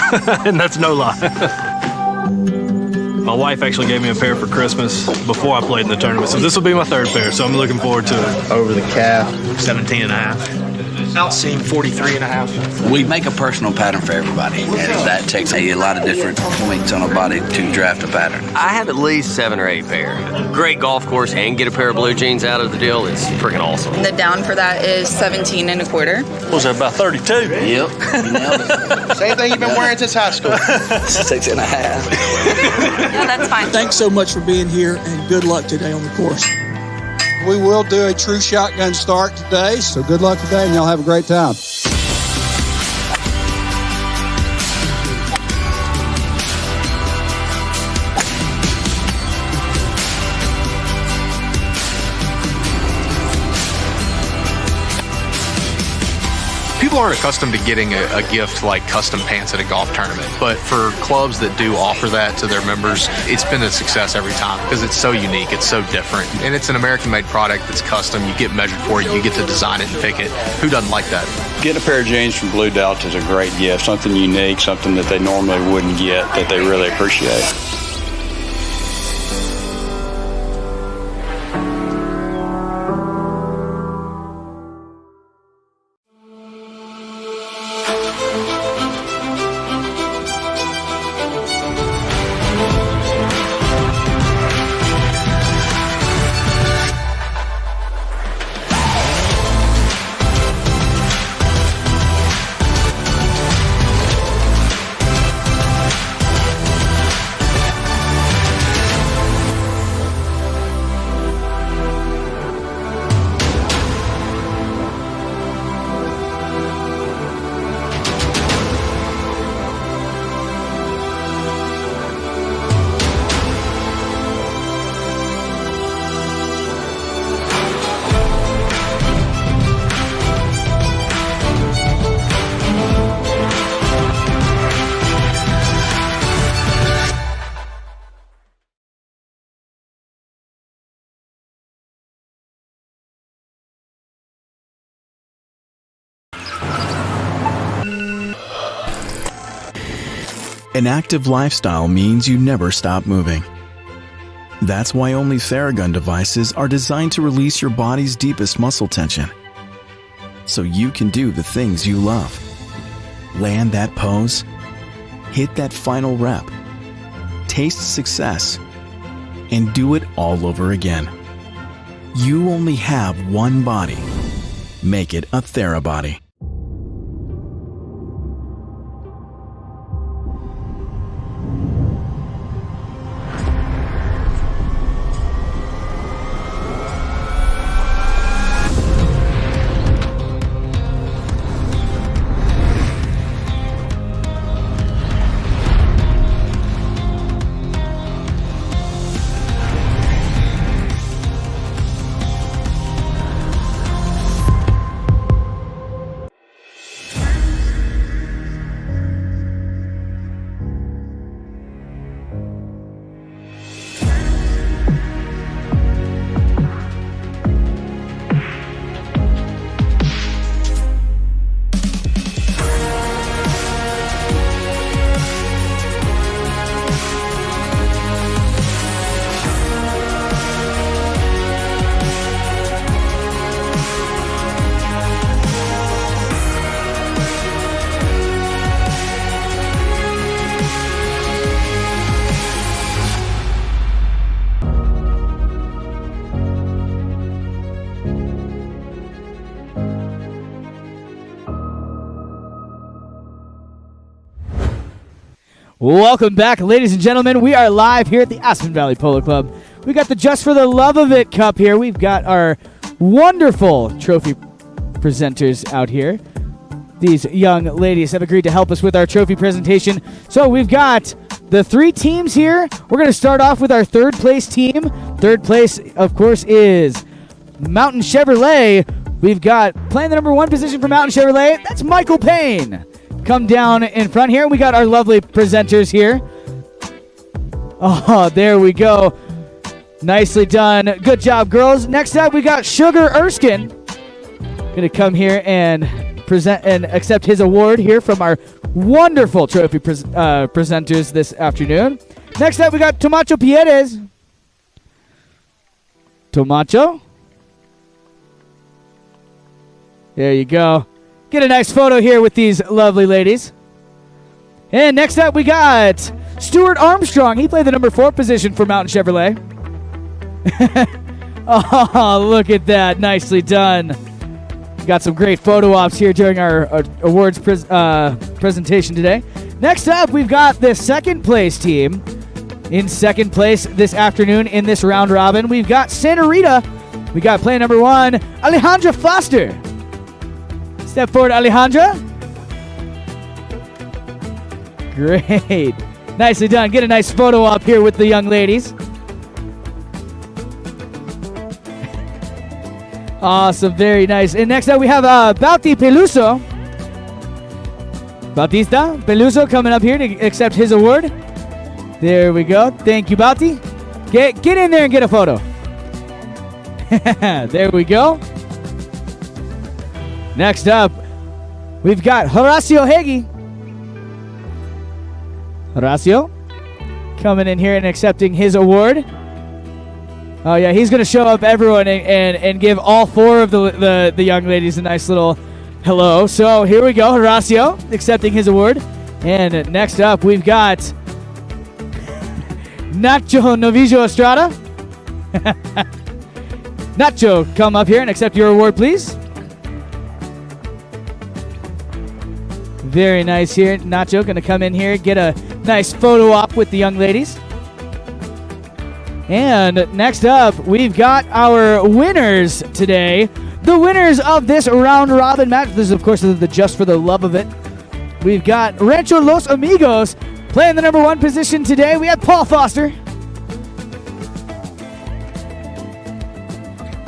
Speaker 5: and that's no lie. My wife actually gave me a pair for Christmas before I played in the tournament, so this will be my third pair, so I'm looking forward to it.
Speaker 6: Over the calf.
Speaker 7: 17 and a half. Outseam 43 and a half.
Speaker 8: We make a personal pattern for everybody, and that takes a lot of different points on a body to draft a pattern.
Speaker 9: I have at least 7 or 8 pair. Great golf course and get a pair of blue jeans out of the deal. It's freaking awesome.
Speaker 10: The down for that is 17 and a quarter.
Speaker 5: Was that about 32?
Speaker 8: Yep, you nailed it.
Speaker 6: Same thing you've been wearing since high school.
Speaker 8: 6 and a half.
Speaker 10: Yeah, that's fine.
Speaker 11: Thanks so much for being here, and good luck today on the course.
Speaker 19: We will do a true shotgun start today, so good luck today, and y'all have a great time.
Speaker 13: People aren't accustomed to getting a gift like custom pants at a golf tournament, but for clubs that do offer that to their members, it's been a success every time because it's so unique, it's so different, and it's an American-made product that's custom. You get measured for it, you get to design it and pick it. Who doesn't like that?
Speaker 12: Getting a pair of jeans from Blue Dot is a great gift, something unique, something that they normally wouldn't get that they really appreciate.
Speaker 14: An active lifestyle means you never stop moving. That's why only Theragun devices are designed to release your body's deepest muscle tension, so you can do the things you love. Land that pose, hit that final rep, taste success, and do it all over again. You only have one body. Make it a TheraBody.
Speaker 1: Welcome back, ladies and gentlemen. We are live here at the Aspen Valley Polo Club. We got the Just for the Love of It Cup here. We've got our wonderful trophy presenters out here. These young ladies have agreed to help us with our trophy presentation. So we've got the 3 teams here. We're going to start off with our third place team. Third place, of course, is Mountain Chevrolet. We've got playing the number 1 position for Mountain Chevrolet. That's Michael Payne. Come down in front here. We got our lovely presenters here. Oh, there we go. Nicely done. Good job, girls. Next up, we got Sugar Erskine. going to come here and present and accept his award here from our wonderful trophy presenters this afternoon. Next up, we got Tomacho Pieres. Tomacho. There you go. Get a nice photo here with these lovely ladies. And next up, we got Stuart Armstrong. He played the number 4 position for Mountain Chevrolet. Oh, look at that. Nicely done. Got some great photo ops here during our awards presentation today. Next up, we've got the second place team. In second place this afternoon in this round robin, we've got Santa Rita. We got player number 1, Alejandra Foster. Step forward, Alejandra. Great. Nicely done. Get a nice photo op here with the young ladies. Awesome. Very nice. And next up, we have Bauti Peluso. Bautista Peluso coming up here to accept his award. There we go. Thank you, Bauti. Get in there and get a photo. There we go. Next up, we've got Horacio Hegi. Horacio coming in here and accepting his award. Oh, yeah, he's going to show up everyone and give all 4 of the young ladies a nice little hello. So here we go, Horacio accepting his award. And next up, we've got Nacho Novillo Estrada. Nacho, come up here and accept your award, please. Very nice here. Nacho going to come in here, get a nice photo op with the young ladies. And next up, we've got our winners today. The winners of this round robin match. This is, of course, the Just for the Love of It. We've got Rancho Los Amigos playing the number 1 position today. We have Paul Foster.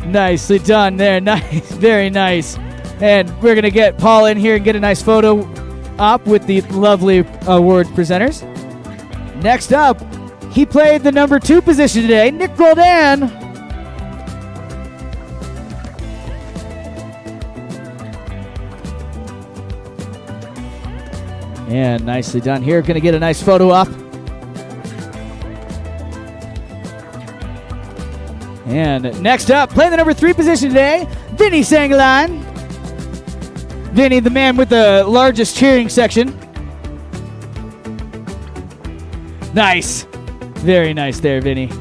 Speaker 1: Nicely done there. Nice. Very nice. And we're going to get Paul in here and get a nice photo op with the lovely award presenters. Next up, he played the number 2 position today, Nick Roldan. And nicely done here. Going to get a nice photo op. And next up, playing the number 3 position today, Vinny Sangalan. Vinny, the man with the largest cheering section. Nice. Very nice there, Vinny.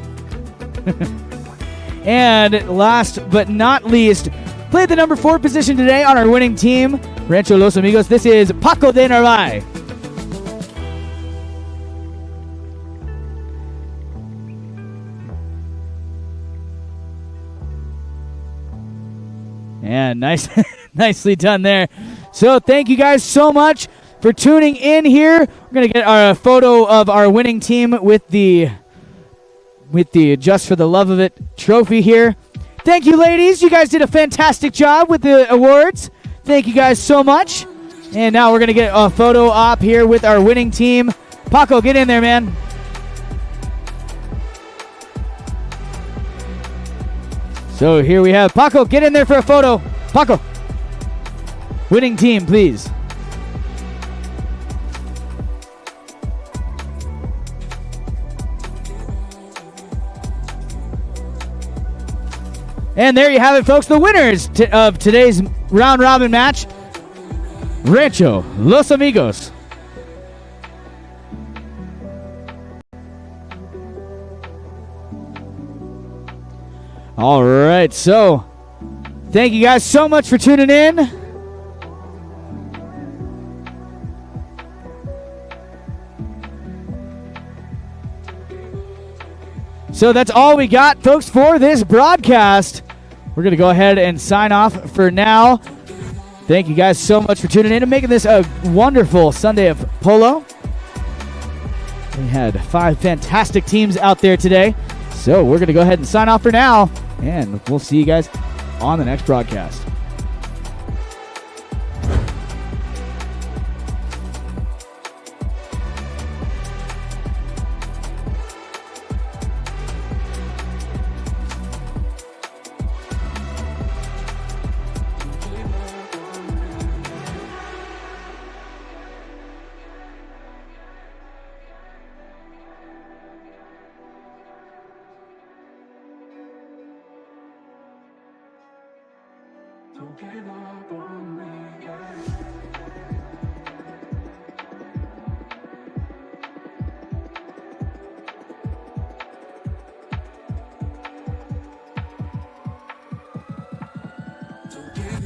Speaker 1: And last but not least, played the number 4 position today on our winning team, Rancho Los Amigos. This is Paco de Narvaez. And nicely done there. So thank you guys so much for tuning in here. We're going to get our photo of our winning team with the Just for the Love of It trophy here. Thank you, ladies. You guys did a fantastic job with the awards. Thank you guys so much. And now we're going to get a photo op here with our winning team. Paco, get in there, man. So here we have Paco. Get in there for a photo. Paco. Winning team, please. And there you have it, folks. The winners of today's round robin match, Rancho Los Amigos. All right, so thank you guys so much for tuning in. So that's all we got, folks, for this broadcast. We're going to go ahead and sign off for now. Thank you guys so much for tuning in and making this a wonderful Sunday of Polo. We had 5 fantastic teams out there today. So we're going to go ahead and sign off for now. And we'll see you guys on the next broadcast.
Speaker 20: Don't give up on me, yeah. Don't give